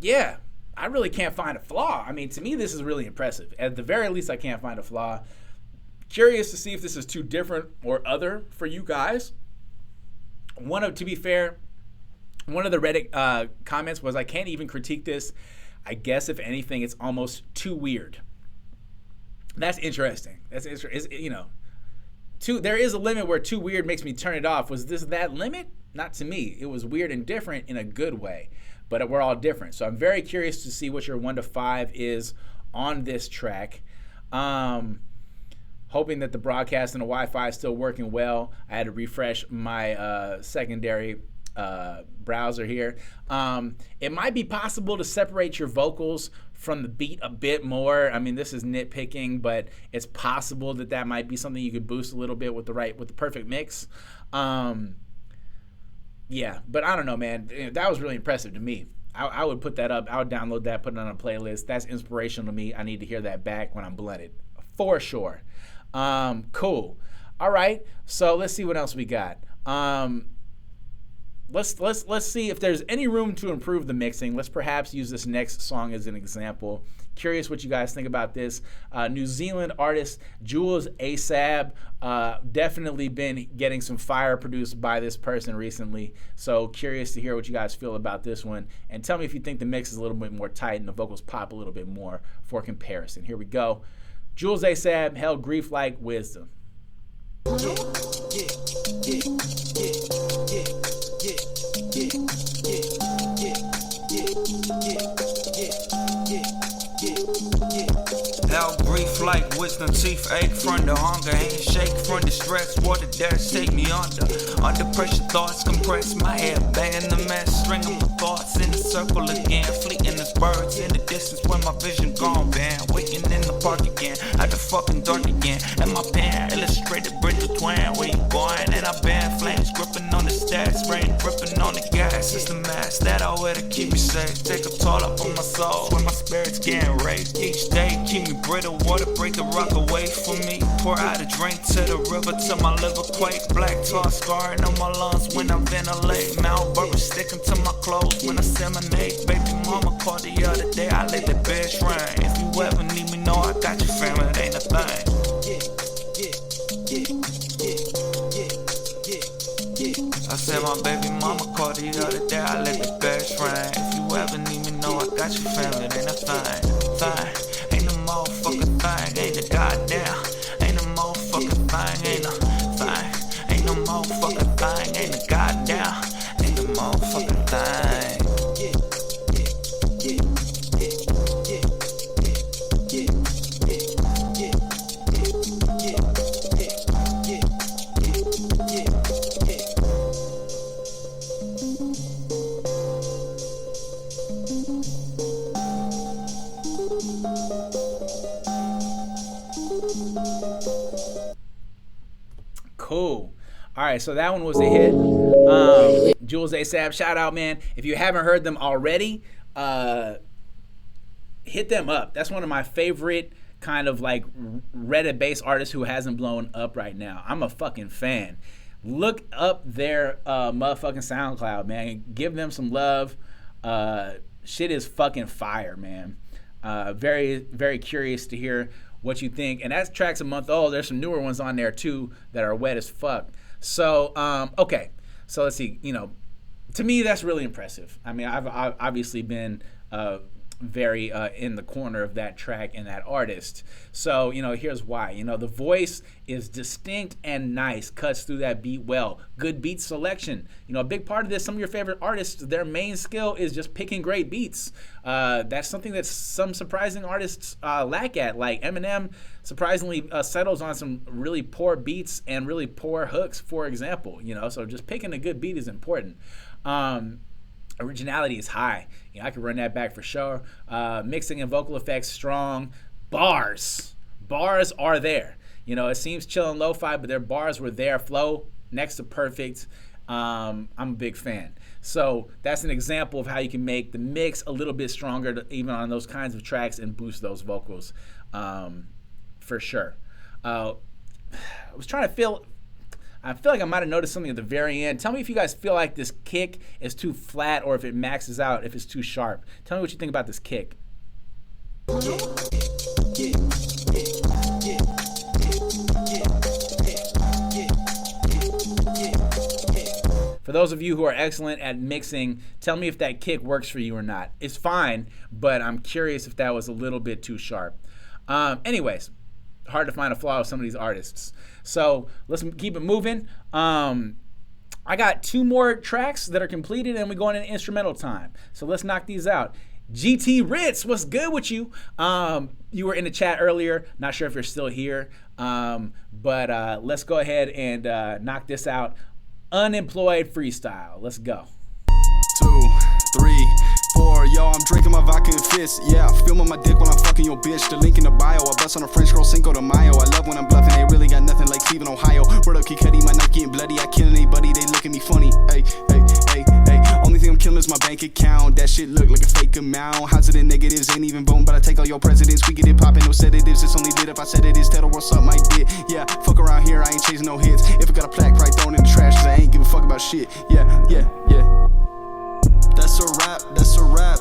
yeah, I really can't find a flaw. I mean, to me, this is really impressive. At the very least, I can't find a flaw. Curious to see if this is too different or other for you guys. To be fair, one of the Reddit comments was, I can't even critique this. I guess, if anything, it's almost too weird. That's interesting. There is a limit where too weird makes me turn it off. Was this that limit? Not to me. It was weird and different in a good way, but we're all different. So I'm very curious to see what your 1 to 5 is on this track. Hoping that the broadcast and the Wi-Fi is still working well. I had to refresh my secondary browser here. It might be possible to separate your vocals from the beat a bit more. I mean, this is nitpicking, but it's possible that might be something you could boost a little bit with the perfect mix. Yeah, but I don't know, man. That was really impressive to me. I would put that up. I would download that, put it on a playlist. That's inspirational to me. I need to hear that back when I'm blunted, for sure. Cool. All right. So let's see what else we got. Let's see if there's any room to improve the mixing. Let's perhaps use this next song as an example. Curious what you guys think about this. New Zealand artist Jules Acab, definitely been getting some fire produced by this person recently. So curious to hear what you guys feel about this one. And tell me if you think the mix is a little bit more tight and the vocals pop a little bit more for comparison. Here we go. Jules Acab, Held Grief Like Wisdom.
Hell grief like wisdom, teeth ache from the hunger, handshake from the stress, water dash take me under pressure, thoughts compress, my head banging the mess, stringing my thoughts in a circle again, fleeting as birds in the distance when my vision gone, man, waiting in the park again, at the fucking dark again, and my pen illustrated bridge of twin, where you going, and I been flames gripping on the stats, rain dripping on the gas, it's the mask that I wear to keep me safe, take a toll up on my soul, when my spirit's getting raped, each day keep me brittle, water break the rock away from me, pour out a drink, to the river till my liver quake. Black tar scarring on my lungs when I ventilate. Mount Burger sticking to my clothes when I seminate. Baby mama called the other day, I let the bitch rain. If you ever need me, know I got you, fam, it ain't a thing. I said my baby mama called the other day, I let the bitch rain. If you ever need me, know I got you, fam, it ain't a thing. Ain't no motherfucking thing, ain't a goddamn. Ain't no motherfucking thing, ain't no thing. Ain't no motherfucking thing, ain't a goddamn. Ain't no motherfucking thing.
Cool. All right, so that one was a hit. Jules, Acab, shout out, man. If you haven't heard them already, hit them up. That's one of my favorite kind of like Reddit-based artists who hasn't blown up right now. I'm a fucking fan. Look up their motherfucking SoundCloud, man. Give them some love. Shit is fucking fire, man. Very, very curious to hear what you think. And that track's a month old. There's some newer ones on there too that are wet as fuck. So, okay. So let's see, you know, to me, that's really impressive. I mean, I've obviously been very in the corner of that track and that artist. So, you know, here's why. You know, the voice is distinct and nice, cuts through that beat well. Good beat selection. You know, a big part of this, some of your favorite artists, their main skill is just picking great beats. That's something that some surprising artists lack at. Like Eminem surprisingly settles on some really poor beats and really poor hooks, for example. You know, so just picking a good beat is important. Originality is high. You know, I could run that back for sure. Mixing and vocal effects strong. Bars are there. You know, it seems chill and lo-fi, but their bars were there. Flow next to perfect. I'm a big fan. So that's an example of how you can make the mix a little bit stronger, even on those kinds of tracks, and boost those vocals, for sure. I feel like I might have noticed something at the very end. Tell me if you guys feel like this kick is too flat or if it maxes out, if it's too sharp. Tell me what you think about this kick. For those of you who are excellent at mixing, tell me if that kick works for you or not. It's fine, but I'm curious if that was a little bit too sharp. Anyways, hard to find a flaw with some of these artists. So let's keep it moving. I got 2 more tracks that are completed and we go into instrumental time. So let's knock these out. GT RITZ, what's good with you? You were in the chat earlier. Not sure if you're still here. But let's go ahead and knock this out. Unemployed freestyle. Let's go.
2, 3, 4, yo, I'm drinking my vodka and fist. Yeah, filming my dick when I'm fucking your bitch. The link in the bio, I bust on a French girl, Cinco de Mayo. I love when I'm bluffing, they really got nothing like Cleveland, Ohio. Word up, Kikedi, my neck getting bloody. I kill anybody, they look at me funny. Hey, hey, hey, hey. Only thing I'm killing is my bank account. That shit look like a fake amount. How's it in negatives? Ain't even voting, but I take all your presidents. We get it poppin', no sedatives. It's only lit if I said it is. Tell the world suck my dick. Yeah, fuck around here, I ain't chasing no hits. If I got a plaque, right, throw it in the trash, cause I ain't give a fuck about shit. Yeah, yeah, yeah. That's a rap, that's a rap.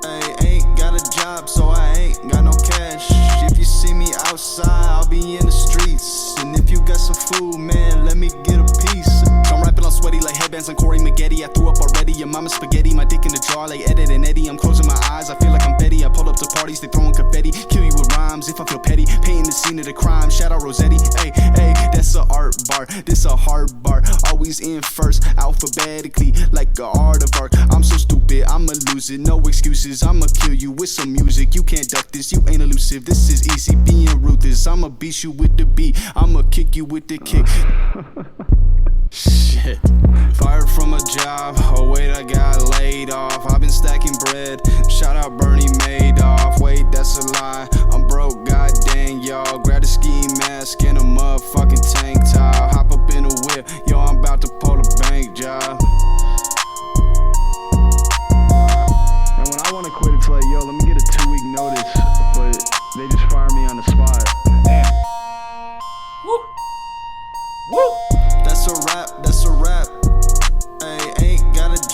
Ay, ain't got a job, so I ain't got no cash. If you see me outside, I'll be in the streets. And if you got some food, man, let me get a piece. So I'm rapping all sweaty like headbands on Corey Maggette. I threw up already, your mama's spaghetti. My dick in the jar like Ed and Eddie. I'm closing my eyes, I feel like I'm Betty. I pull up to parties, they throwing confetti. Kill you with rhymes if I feel petty. Painting the scene of the crime, shout out Rossetti. Ay, ay, that's a art bar, this a hard bar. Always in first, alphabetically, like a art of art. I'm so stupid, I'ma lose it, no excuses. I'ma kill you with some music, you can't duck this, you ain't elusive. This is easy, being ruthless. I'ma beat you with the beat, I'ma kick you with the kick. Shit. Fired from a job, oh wait, I got laid off. I've been stacking bread, shout out Bernie Madoff. Wait, that's a lie, I'm broke, god dang y'all. Grab a ski mask and a motherfucking tank top. Hop up in a whip, yo, I'm about to pull a bank job. And when I wanna quit, it's like, yo, let me get a 2-week notice. But they just fire me on the spot.
Damn. Woo.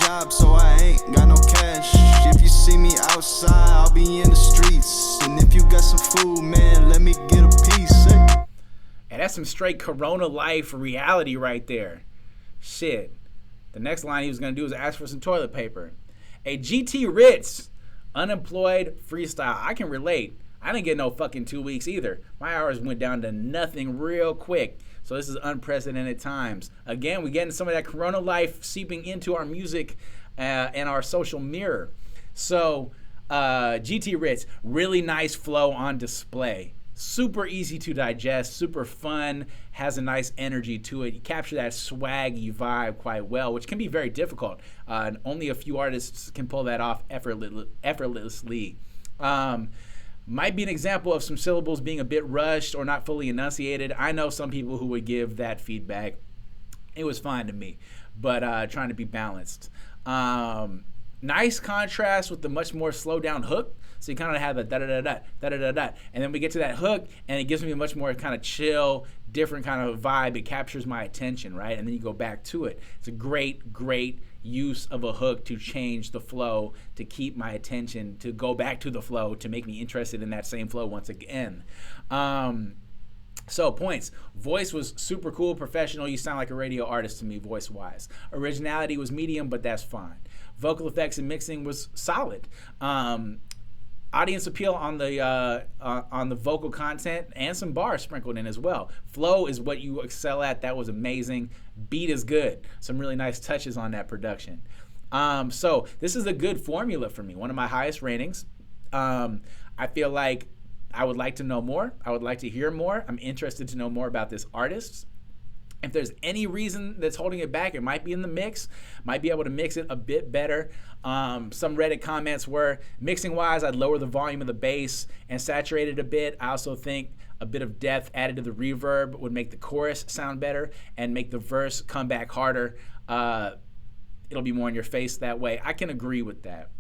job, so I ain't got no cash. If you see me outside, I'll be in the streets. And if you got some food, man, let me get a piece.
And that's some straight Corona life reality right there. Shit. The next line he was going to do was ask for some toilet paper. A GT RITZ, unemployed freestyle. I can relate. I didn't get no fucking 2 weeks either. My hours went down to nothing real quick. So this is unprecedented times. Again, we're getting some of that Corona life seeping into our music and our social mirror. So GT RITZ, really nice flow on display. Super easy to digest, super fun, has a nice energy to it. You capture that swaggy vibe quite well, which can be very difficult. And only a few artists can pull that off effortlessly. Might be an example of some syllables being a bit rushed or not fully enunciated. I know some people who would give that feedback. It was fine to me, but trying to be balanced. Nice contrast with the much more slowed down hook. So you kind of have the da-da-da-da, da-da-da-da. And then we get to that hook, and it gives me a much more kind of chill, different kind of vibe. It captures my attention, right? And then you go back to it. It's a great, great use of a hook to change the flow, to keep my attention, to go back to the flow, to make me interested in that same flow once again. So points. Voice was super cool, professional. You sound like a radio artist to me, voice-wise. Originality was medium, but that's fine. Vocal effects and mixing was solid. Audience appeal on the vocal content and some bars sprinkled in as well. Flow is what you excel at. That was amazing. Beat is good. Some really nice touches on that production. So this is a good formula for me. One of my highest ratings. I feel like I would like to know more. I would like to hear more. I'm interested to know more about this artist. If there's any reason that's holding it back, it might be in the mix. Might be able to mix it a bit better. Some Reddit comments were, mixing-wise, I'd lower the volume of the bass and saturate it a bit. I also think a bit of depth added to the reverb would make the chorus sound better and make the verse come back harder. It'll be more in your face that way. I can agree with that.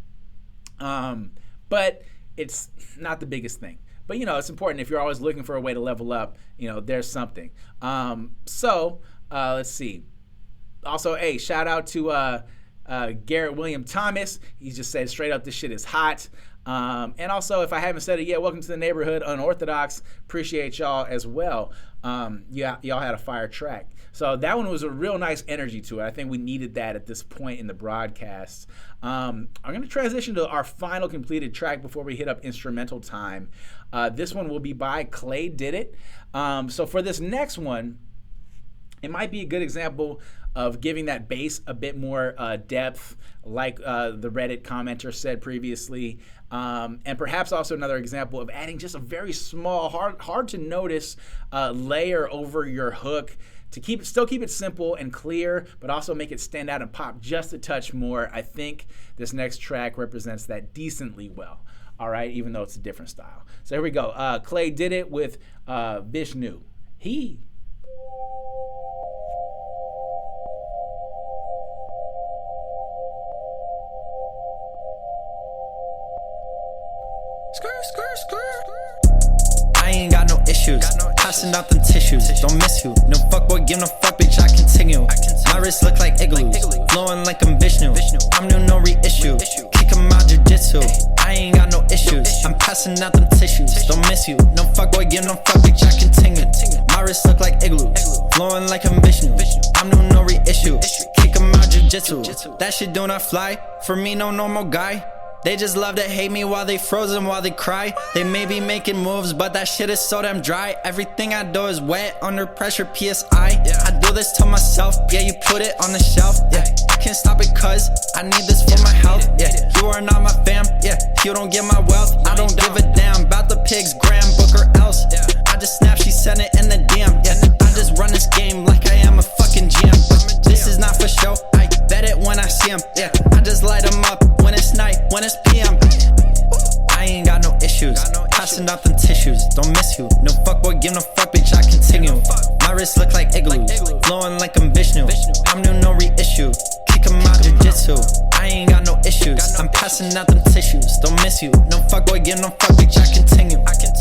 But it's not the biggest thing. But, it's important if you're always looking for a way to level up, there's something. Let's see. Also, hey, shout out to Garrett William Thomas. He just said straight up, this shit is hot. And also, if I haven't said it yet, welcome to the neighborhood, Unorthodox. Appreciate y'all as well. Y'all had a fire track. So that one was a real nice energy to it. I think we needed that at this point in the broadcast. I'm going to transition to our final completed track before we hit up instrumental time. This one will be by claydiditt. So for this next one, it might be a good example of giving that bass a bit more depth, like the Reddit commenter said previously. And perhaps also another example of adding just a very small, hard to notice layer over your hook to still keep it simple and clear, but also make it stand out and pop just a touch more. I think this next track represents that decently well. All right, even though it's a different style. So here we go. claydiditt with Vishnu. He.
I ain't got no issues. Passing out them tissues. Don't miss you. No fuck boy, give no fuck, bitch. I continue. My wrist look like igloos. Flowing like I'm Vishnu. I'm new, no reissue. Kick 'em out jiu-jitsu. I ain't got no issues. I'm passing out them tissues. Don't miss you. No fuck boy, give no fuck, bitch. I continue. My wrist look like igloos. Flowing like I'm Vishnu. I'm new, no reissue. Kick 'em out jiu-jitsu. That shit do not fly. For me, no normal guy. They just love to hate me while they frozen, while they cry. They may be making moves, but that shit is so damn dry. Everything I do is wet, under pressure, PSI. I do this to myself, yeah, you put it on the shelf. Yeah, I can't stop it cause I need this for my health. Yeah, you are not my fam, yeah, you don't get my wealth. I don't give a damn about the pigs, Graham, Book or else. I just snap, she sent it in the DM. Yeah, I just run this game like I am a fucking GM. This is not for show, I bet it when I see him. Yeah, I just light them up when it's night, when it's PM. I ain't got no issues. Passing out them tissues. Don't miss you. No fuck boy, give no fuck, bitch. I continue. My wrist look like igloos. Flowing like I'm Vishnu. I'm new, no reissue. Kick 'em out jiu-jitsu. I ain't got no issues. I'm passing out them tissues. Don't miss you. No fuck boy, give no fuck, bitch. I continue.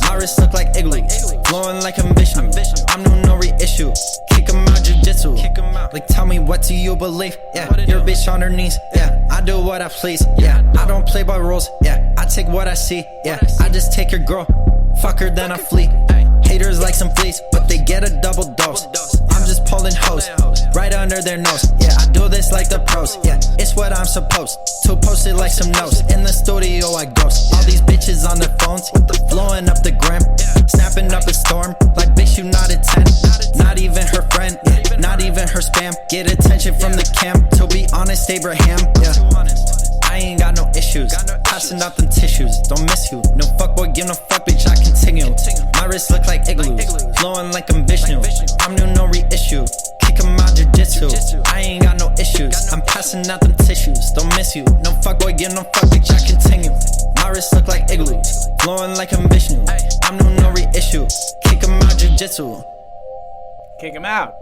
My wrist look like igloos. Flowing like I'm Vishnu. I'm new, no reissue. Kick 'em out jiu-jitsu. Like tell me what do you believe? Yeah, your bitch on her knees. Yeah. I do what I please, yeah. I don't play by rules, yeah. I take what I see, yeah. I just take your girl, fuck her then I flee. Haters like some fleas, but they get a double dose. I'm just pulling hoes right under their nose. Yeah, I do this like the pros. Yeah, it's what I'm supposed to post it like some notes. In the studio I ghost all these bitches on their phones, blowing up the gram, snapping up a storm like bitch you not a 10. Not even her friend, yeah, not even her spam. Get attention from the cam. To be honest, Abraham, yeah. I ain't got no issues, passing out them tissues. Don't miss you, no fuckboy, give no fuck, bitch, I continue. My wrist look like igloos, flowing like I'm Vishnu. I'm new, no reissue, kick 'em out jujitsu. I ain't got no issues, I'm passing out them tissues. Don't miss you, no fuckboy, give no fuck, bitch, I continue. My wrist look like igloos, flowing like I'm Vishnu. I'm new, no reissue, kick 'em out jujitsu.
Kick him out.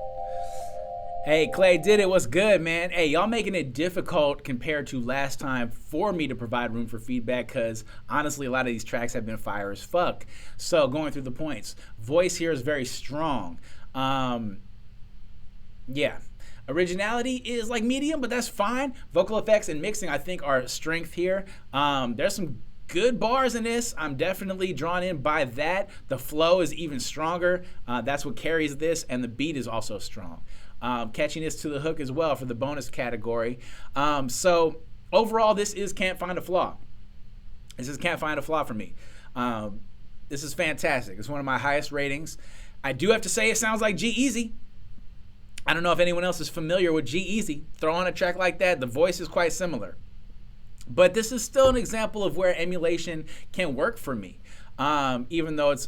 Hey, Clay did it. What's good, man? Hey, y'all making it difficult compared to last time for me to provide room for feedback because honestly, a lot of these tracks have been fire as fuck. So going through the points, voice here is very strong. Yeah. Originality is like medium, but that's fine. Vocal effects and mixing, I think, are strength here. There's some good bars in this. I'm definitely drawn in by that. The flow is even stronger. That's what carries this, and the beat is also strong. Catchiness to the hook as well for the bonus category. So overall, this is Can't Find a Flaw. This is Can't Find a Flaw for me. This is fantastic. It's one of my highest ratings. I do have to say it sounds like G-Eazy. I don't know if anyone else is familiar with G-Eazy. Throw on a track like that, the voice is quite similar. But this is still an example of where emulation can work for me. Even though it's,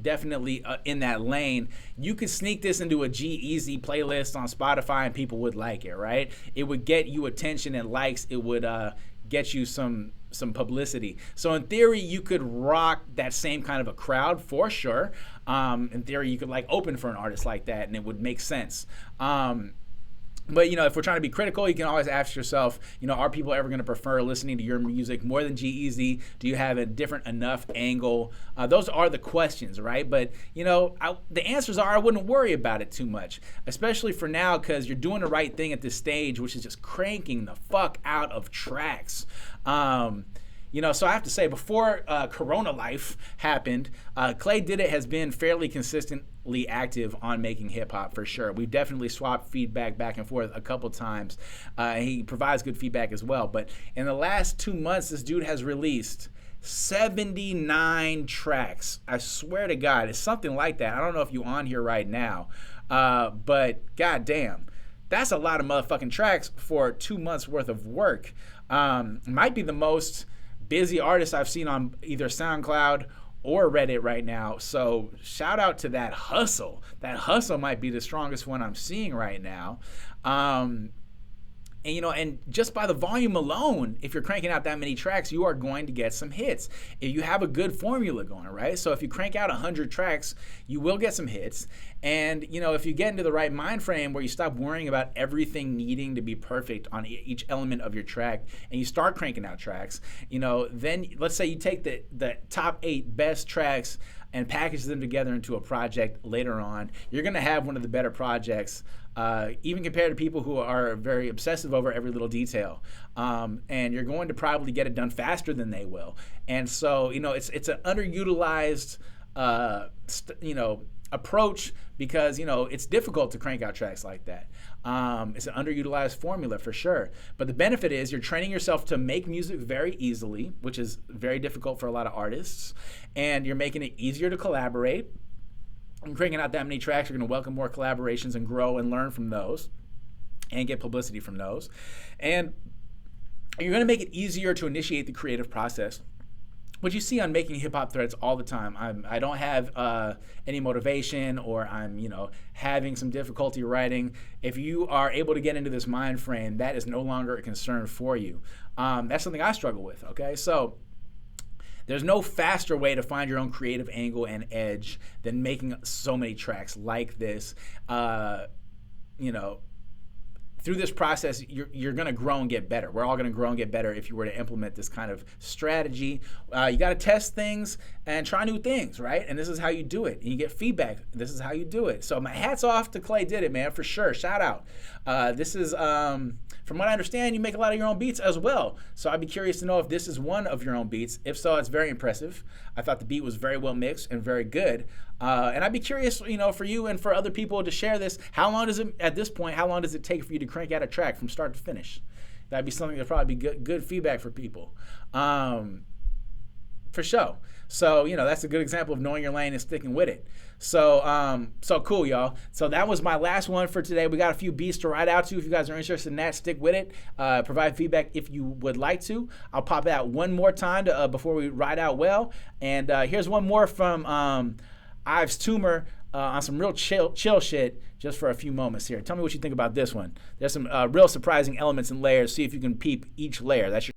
definitely in that lane, you could sneak this into a G-Eazy playlist on Spotify and people would like it, right? It would get you attention and likes. It would get you some publicity. So in theory, you could rock that same kind of a crowd for sure. In theory, you could open for an artist like that and it would make sense. But, if we're trying to be critical, you can always ask yourself, are people ever going to prefer listening to your music more than G-Eazy? Do you have a different enough angle? Those are the questions, right? But, the answers are I wouldn't worry about it too much, especially for now because you're doing the right thing at this stage, which is just cranking the fuck out of tracks. So I have to say, before Corona Life happened, claydiditt has been fairly consistently active on making hip-hop for sure. We've definitely swapped feedback back and forth a couple times. He provides good feedback as well. But in the last 2 months, this dude has released 79 tracks. I swear to God, it's something like that. I don't know if you're on here right now, but goddamn, that's a lot of motherfucking tracks for 2 months worth of work. Might be the most busy artist I've seen on either SoundCloud or Reddit right now. So shout out to that hustle. That hustle might be the strongest one I'm seeing right now. And just by the volume alone, if you're cranking out that many tracks, you are going to get some hits. If you have a good formula going, right? So if you crank out 100 tracks, you will get some hits. And, if you get into the right mind frame where you stop worrying about everything needing to be perfect on each element of your track and you start cranking out tracks, then let's say you take the top 8 best tracks and package them together into a project later on, you're going to have one of the better projects, even compared to people who are very obsessive over every little detail. And you're going to probably get it done faster than they will. And so, it's an underutilized, approach because, it's difficult to crank out tracks like that. It's an underutilized formula for sure. But the benefit is you're training yourself to make music very easily, which is very difficult for a lot of artists. And you're making it easier to collaborate. And cranking out that many tracks, you're going to welcome more collaborations and grow and learn from those and get publicity from those. And you're going to make it easier to initiate the creative process. What you see on Making Hip Hop Threads all the time, I don't have any motivation or I'm, having some difficulty writing. If you are able to get into this mind frame, that is no longer a concern for you. That's something I struggle with, okay? So there's no faster way to find your own creative angle and edge than making so many tracks like this, through this process, you're going to grow and get better. We're all going to grow and get better if you were to implement this kind of strategy. You got to test things and try new things, right? And this is how you do it. And you get feedback. This is how you do it. So my hat's off to claydiditt, man, for sure. Shout out. This is, from what I understand, you make a lot of your own beats as well. So I'd be curious to know if this is one of your own beats. If so, it's very impressive. I thought the beat was very well mixed and very good. And I'd be curious, for you and for other people to share this. How long does it, at this point, how long does it take for you to crank out a track from start to finish? That'd be something that'd probably be good feedback for people. For sure. So, that's a good example of knowing your lane and sticking with it. So, so cool, y'all. So that was my last one for today. We got a few beats to ride out to. If you guys are interested in that, stick with it. Provide feedback if you would like to. I'll pop it out one more time to, before we ride out well. And here's one more from Ives Tumor on some real chill shit just for a few moments here. Tell me what you think about this one. There's some real surprising elements and layers. See if you can peep each layer. That's your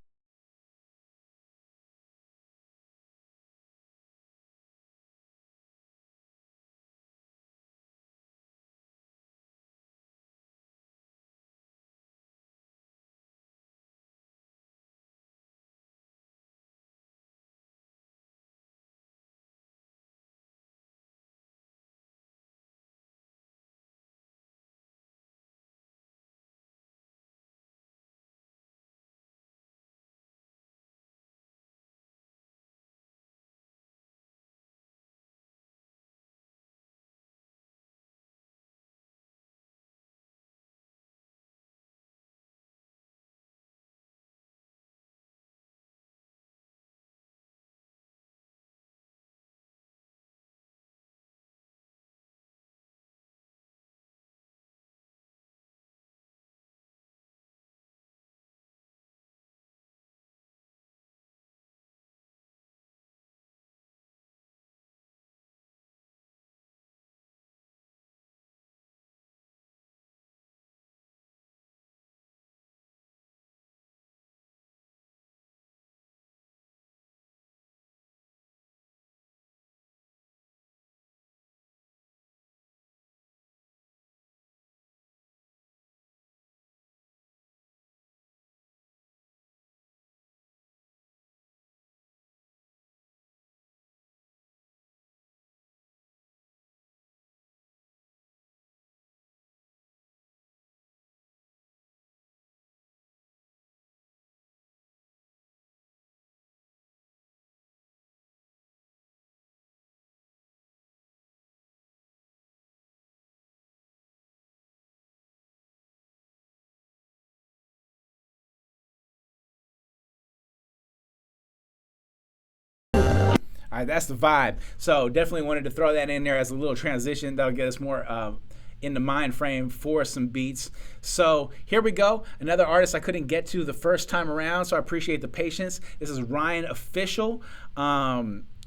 All right, that's the vibe. So definitely wanted to throw that in there as a little transition. That'll get us more in the mind frame for some beats. So here we go. Another artist I couldn't get to the first time around, so I appreciate the patience. This is RayanOfficial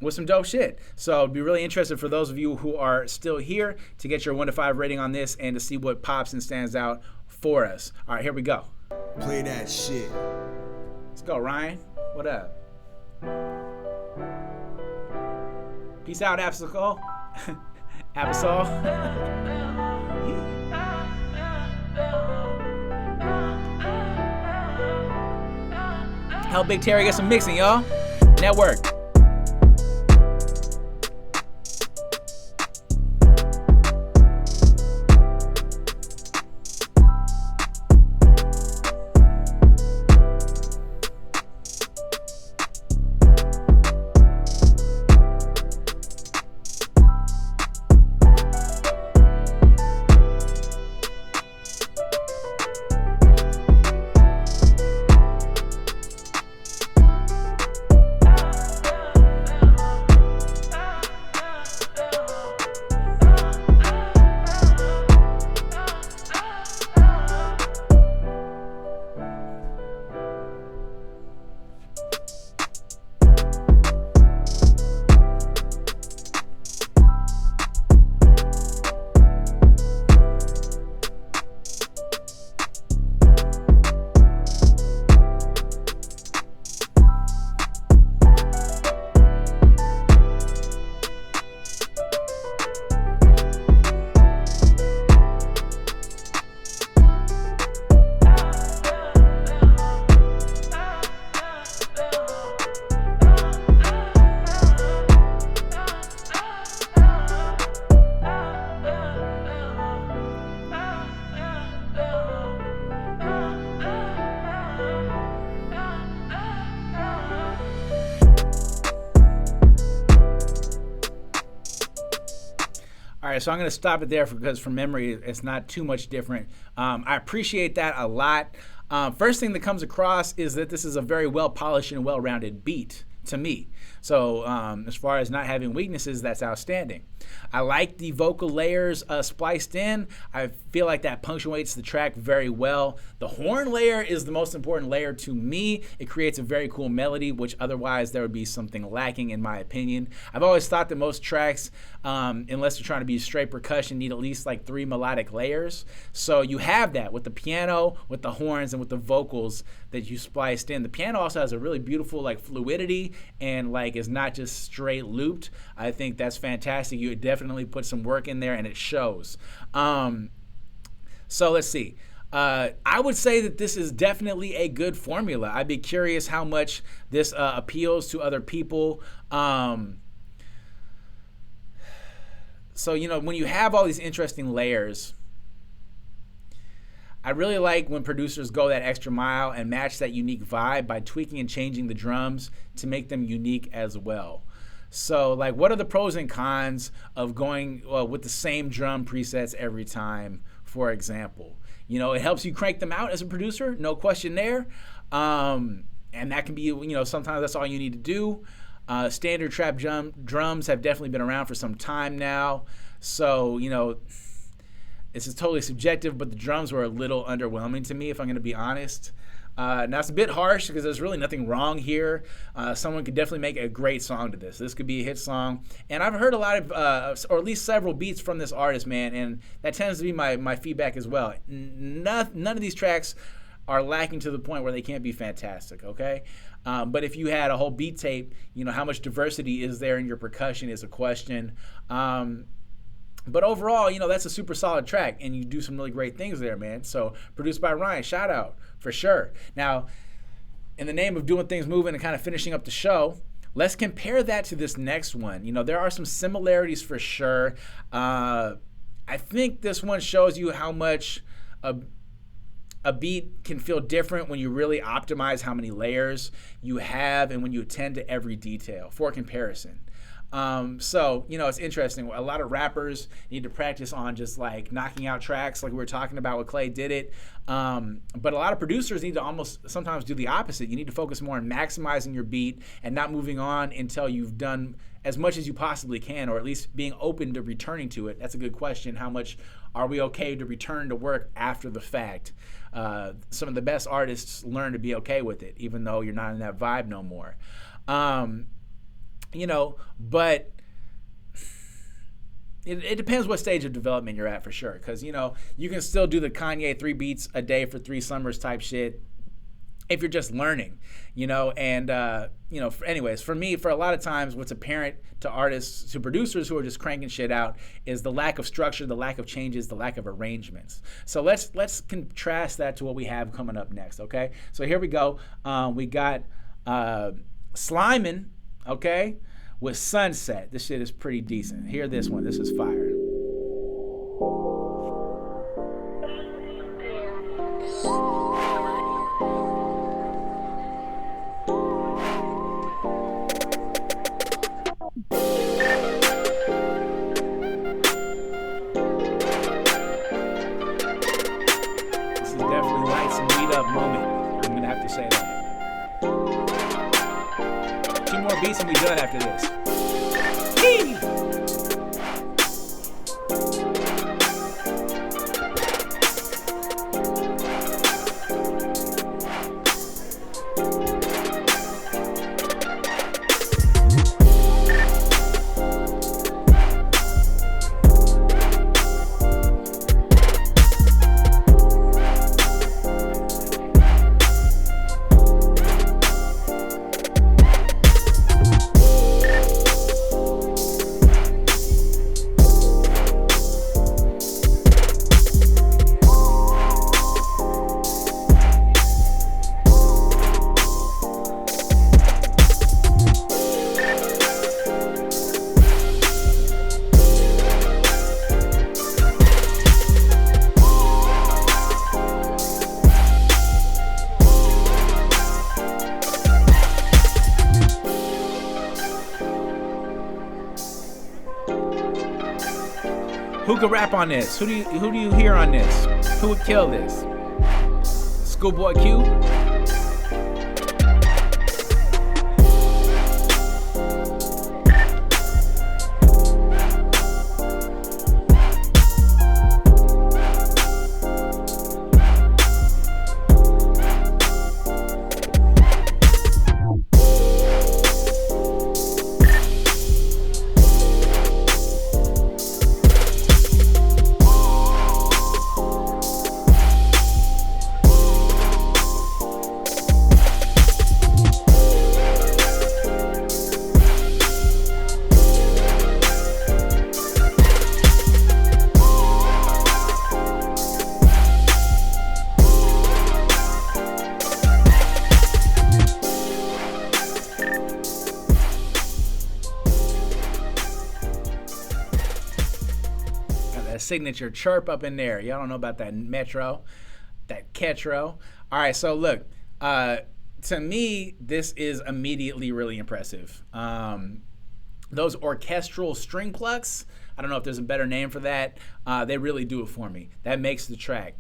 with some dope shit. So I'd be really interested for those of you who are still here to get your 1 to 5 rating on this and to see what pops and stands out for us. All right, here we go.
Play that shit.
Let's go, Ryan. What up? Peace out, apisol. Apisol. Help Big Terry get some mixing, y'all. Network. right, so I'm going to stop it there because from memory, it's not too much different. I appreciate that a lot. First thing that comes across is that this is a very well-polished and well-rounded beat to me. So as far as not having weaknesses, that's outstanding. I like the vocal layers spliced in. I feel like that punctuates the track very well. The horn layer is the most important layer to me. It creates a very cool melody, which otherwise there would be something lacking in my opinion. I've always thought that most tracks, unless you're trying to be straight percussion, need at least like 3 melodic layers. So you have that with the piano, with the horns, and with the vocals that you spliced in. The piano also has a really beautiful like fluidity and like is not just straight looped. I think that's fantastic. You definitely put some work in there and it shows. So let's see. I would say that this is definitely a good formula. I'd be curious how much this appeals to other people. So, you know, when you have all these interesting layers, I really like when producers go that extra mile and match that unique vibe by tweaking and changing the drums to make them unique as well. So, like, what are the pros and cons of going with the same drum presets every time, for example? You know, it helps you crank them out as a producer, no question there. And that can be, you know, sometimes that's all you need to do. Standard trap drums have definitely been around for some time now. So, you know, this is totally subjective, but the drums were a little underwhelming to me, if I'm going to be honest. Now, it's a bit harsh because there's really nothing wrong here. Someone could definitely make a great song to this. This could be a hit song. And I've heard a lot of, or at least several beats from this artist, man, and that tends to be my feedback as well. None of these tracks are lacking to the point where they can't be fantastic, okay? But if you had a whole beat tape, you know, how much diversity is there in your percussion is a question. But overall, you know, that's a super solid track, and you do some really great things there, man. So, produced by Ryan, shout out, for sure. Now, in the name of doing things moving and kind of finishing up the show, let's compare that to this next one. You know, there are some similarities for sure. I think this one shows you how much a beat can feel different when you really optimize how many layers you have and when you attend to every detail for comparison. So, you know, it's interesting. A lot of rappers need to practice on just like knocking out tracks like we were talking about with claydiditt. But a lot of producers need to almost sometimes do the opposite. You need to focus more on maximizing your beat and not moving on until you've done as much as you possibly can, or at least being open to returning to it. That's a good question. How much are we okay to return to work after the fact? Some of the best artists learn to be okay with it, even though you're not in that vibe no more. You know, but it depends what stage of development you're at for sure. Because, you know, you can still do the Kanye 3 beats a day for 3 summers type shit if you're just learning, you know. And, you know, anyways, for me, for a lot of times what's apparent to artists, to producers who are just cranking shit out is the lack of structure, the lack of changes, the lack of arrangements. So let's contrast that to what we have coming up next, okay? So here we go. We got SLYMON, okay, with Sunset. This shit is pretty decent. Hear this one. This is fire. This is definitely lights and weed up moment. I'm gonna have to say that. 2 more beats and we done after this. Yee! could rap on this? Who do you hear on this? Who would kill this? Schoolboy Q? Signature chirp up in there. Y'all don't know about that metro, that ketro. All right, so look, to me, this is immediately really impressive. Those orchestral string plucks, I don't know if there's a better name for that. They really do it for me. That makes the track.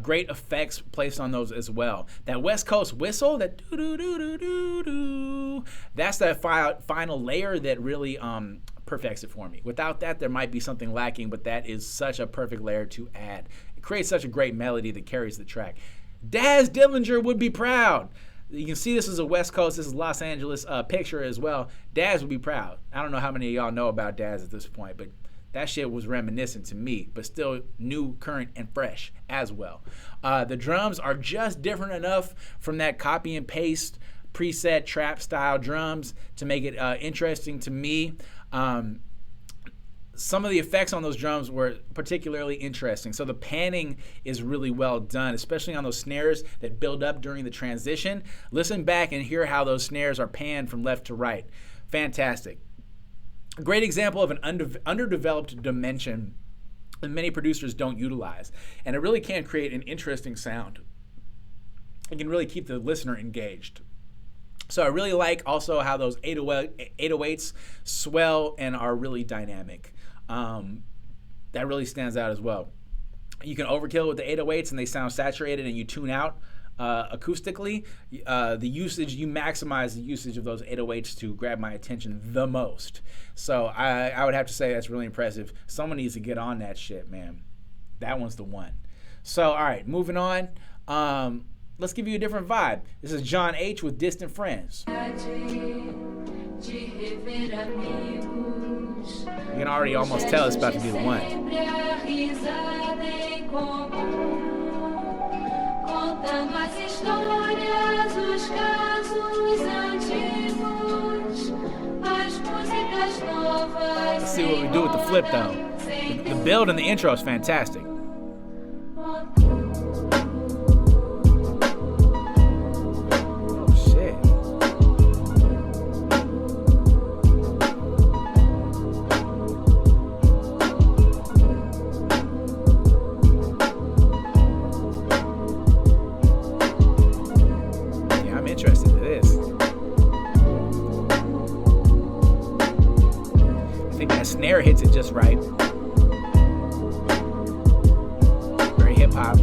Great effects placed on those as well. That West Coast whistle, that doo-doo-doo-doo-doo-doo, that's that final layer that really perfects it for me. Without that, there might be something lacking, but that is such a perfect layer to add. It creates such a great melody that carries the track. Daz Dillinger would be proud. You can see this is a West Coast, this is Los Angeles picture as well. Daz would be proud. I don't know how many of y'all know about Daz at this point, but that shit was reminiscent to me, but still new, current, and fresh as well. The drums are just different enough from that copy and paste preset trap style drums to make it interesting to me. Some of the effects on those drums were particularly interesting. So the panning is really well done, especially on those snares that build up during the transition. Listen back and hear how those snares are panned from left to right. Fantastic. A great example of an underdeveloped dimension that many producers don't utilize. And it really can create an interesting sound. It can really keep the listener engaged. So I really like also how those 808s swell and are really dynamic. That really stands out as well. You can overkill with the 808s and they sound saturated and you tune out acoustically. The usage, you maximize the usage of those 808s to grab my attention the most. So I would have to say that's really impressive. Someone needs to get on that shit, man. That one's the one. So, all right, moving on. Let's give you a different vibe. This is JohnH with Distant Friends. You can already almost tell it's about to be the one. Let's see what we do with the flip though. The build and the intro is fantastic. Snare hits it just right. Very hip hop.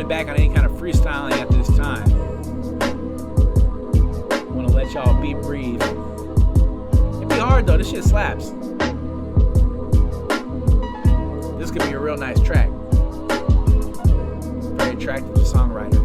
Back on any kind of freestyling at this time. I want to let y'all breathe. It'd be hard though, this shit slaps. This could be a real nice track. Very attractive to songwriter.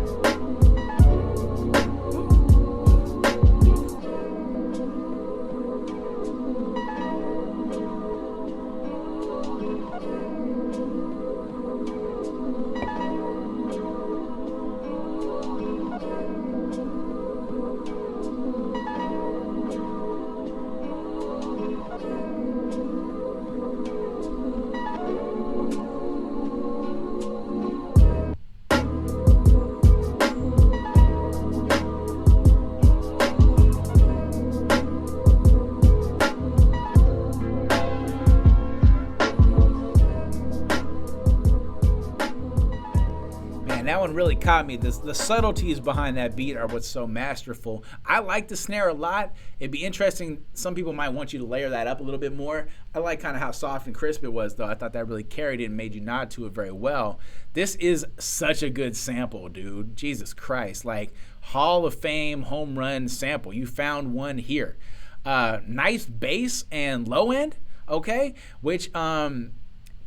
really caught me. The subtleties behind that beat are what's so masterful. I like the snare a lot. It'd be interesting. Some people might want you to layer that up a little bit more. I like kind of how soft and crisp it was, though. I thought that really carried it and made you nod to it very well. This is such a good sample, dude. Jesus Christ. Like, Hall of Fame home run sample. You found one here. Nice bass and low end, okay? Which,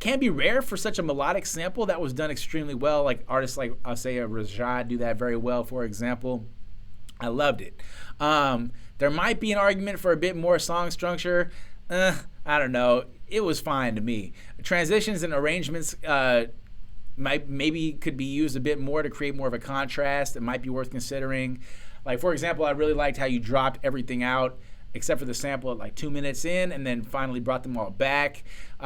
can be rare for such a melodic sample. That was done extremely well. Like artists like, I'll say, Rajad do that very well, for example. I loved it. There might be an argument for a bit more song structure. I don't know. It was fine to me. Transitions and arrangements maybe could be used a bit more to create more of a contrast. It might be worth considering. Like, for example, I really liked how you dropped everything out except for the sample at like 2 minutes in, and then finally brought them all back.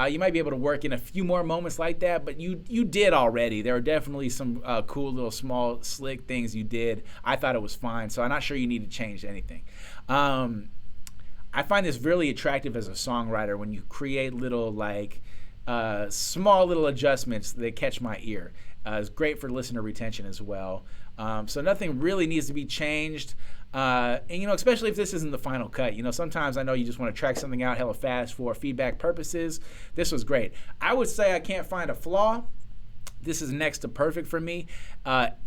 You might be able to work in a few more moments like that, but you did already. There are definitely some cool little small slick things you did. I thought it was fine, so I'm not sure you need to change anything. I find this really attractive as a songwriter when you create little like small little adjustments that catch my ear. It's great for listener retention as well. So nothing really needs to be changed. And, you know, especially if this isn't the final cut. You know, sometimes I know you just want to track something out hella fast for feedback purposes. This was great. I would say I can't find a flaw. This is next to perfect for me.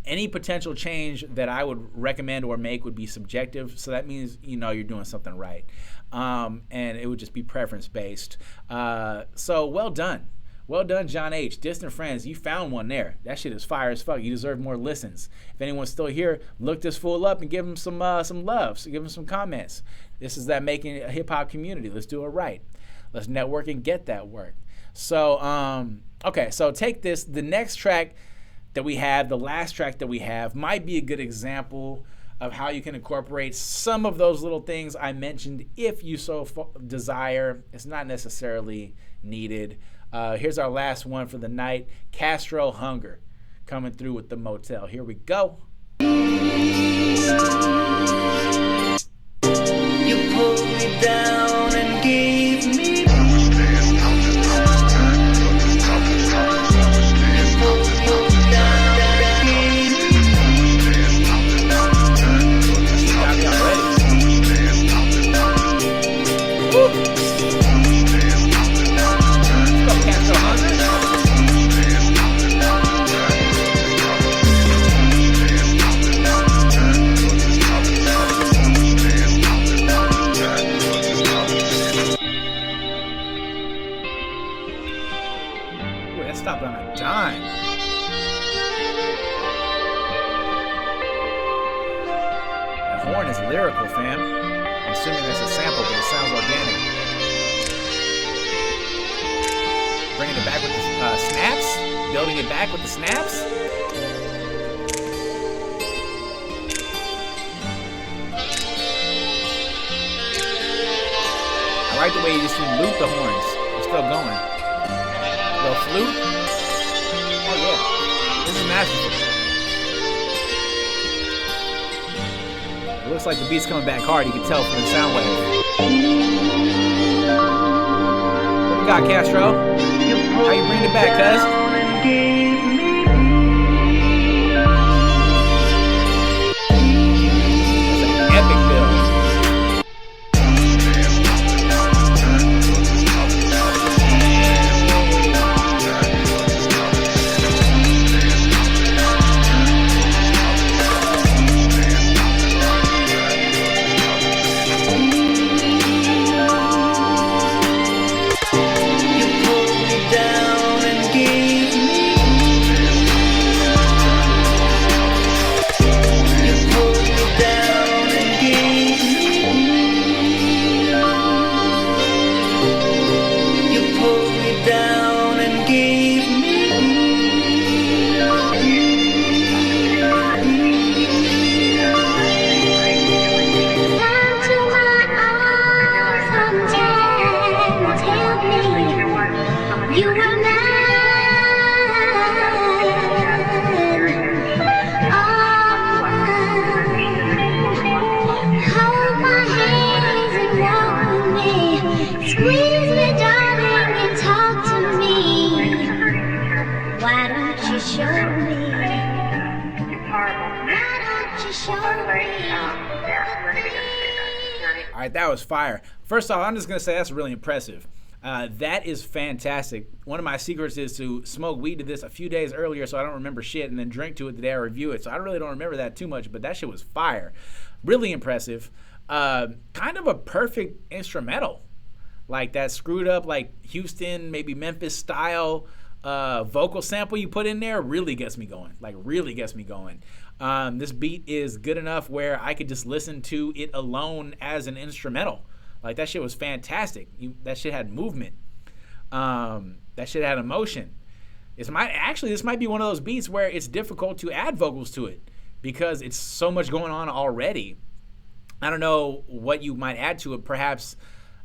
Any potential change that I would recommend or make would be subjective. So that means, you know, you're doing something right. And it would just be preference-based. So well done. Well done, JohnH. Distant Friends, you found one there. That shit is fire as fuck. You deserve more listens. If anyone's still here, look this fool up and give him some love. So give him some comments. This is that making a hip-hop community. Let's do it right. Let's network and get that work. So, okay, so take this. The next track that we have, the last track that we have, might be a good example of how you can incorporate some of those little things I mentioned if you so desire. It's not necessarily needed. Here's our last one for the night. CASTRO, Hunger, coming through with the Motel. Here we go.
You pulled me down and gave me
lyrical, fam. I'm assuming that's a sample, but it sounds organic. Bringing it back with the snaps. Building it back with the snaps. I like the way you just loop the horns. They're still going. Little flute. Oh yeah. This is masterful. It looks like the beat's coming back hard. You can tell from the sound wave. What we got, Castro? How you bring it back, cuz? That's an epic build. All right, that was fire. First off, I'm just gonna say that's really impressive. That is fantastic. One of my secrets is to smoke weed to this a few days earlier so I don't remember shit, and then drink to it the day I review it. So I really don't remember that too much, but that shit was fire. Really impressive. Kind of a perfect instrumental. Like that screwed up, like Houston, maybe Memphis style vocal sample you put in there really gets me going. Like really gets me going. This beat is good enough where I could just listen to it alone as an instrumental. Like that shit was fantastic. That shit had movement. That shit had emotion. This might be one of those beats where it's difficult to add vocals to it because it's so much going on already. I don't know what you might add to it. Perhaps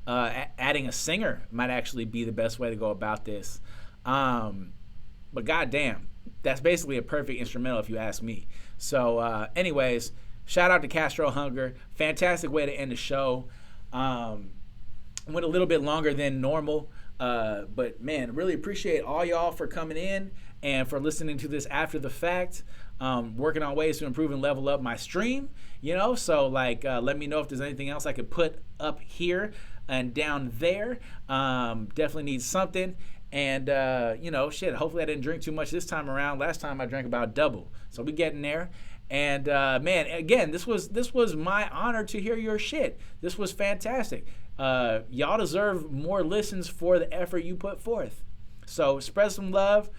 adding a singer might actually be the best way to go about this. But goddamn, that's basically a perfect instrumental if you ask me. So anyways, shout out to Castro Hunger. Fantastic way to end the show. Went a little bit longer than normal, but man, really appreciate all y'all for coming in and for listening to this after the fact. Working on ways to improve and level up my stream, so like let me know if there's anything else I could put up here and down there. Definitely need something. And hopefully I didn't drink too much this time around. Last time I drank about double, so we getting there. And man, again, this was my honor to hear your shit. This was fantastic. Y'all deserve more listens for the effort you put forth. So spread some love,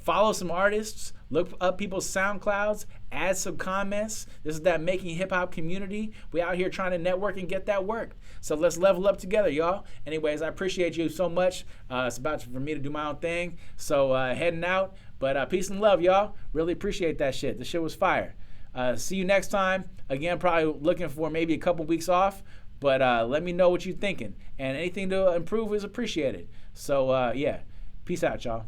follow some artists, look up people's SoundClouds, add some comments. This is that making hip hop community. We out here trying to network and get that work. So let's level up together, y'all. Anyways, I appreciate you so much. It's about for me to do my own thing. So heading out, but peace and love, y'all. Really appreciate that shit. The shit was fire. See you next time. Again, probably looking for maybe a couple weeks off, but let me know what you're thinking. And anything to improve is appreciated. So, yeah, peace out, y'all.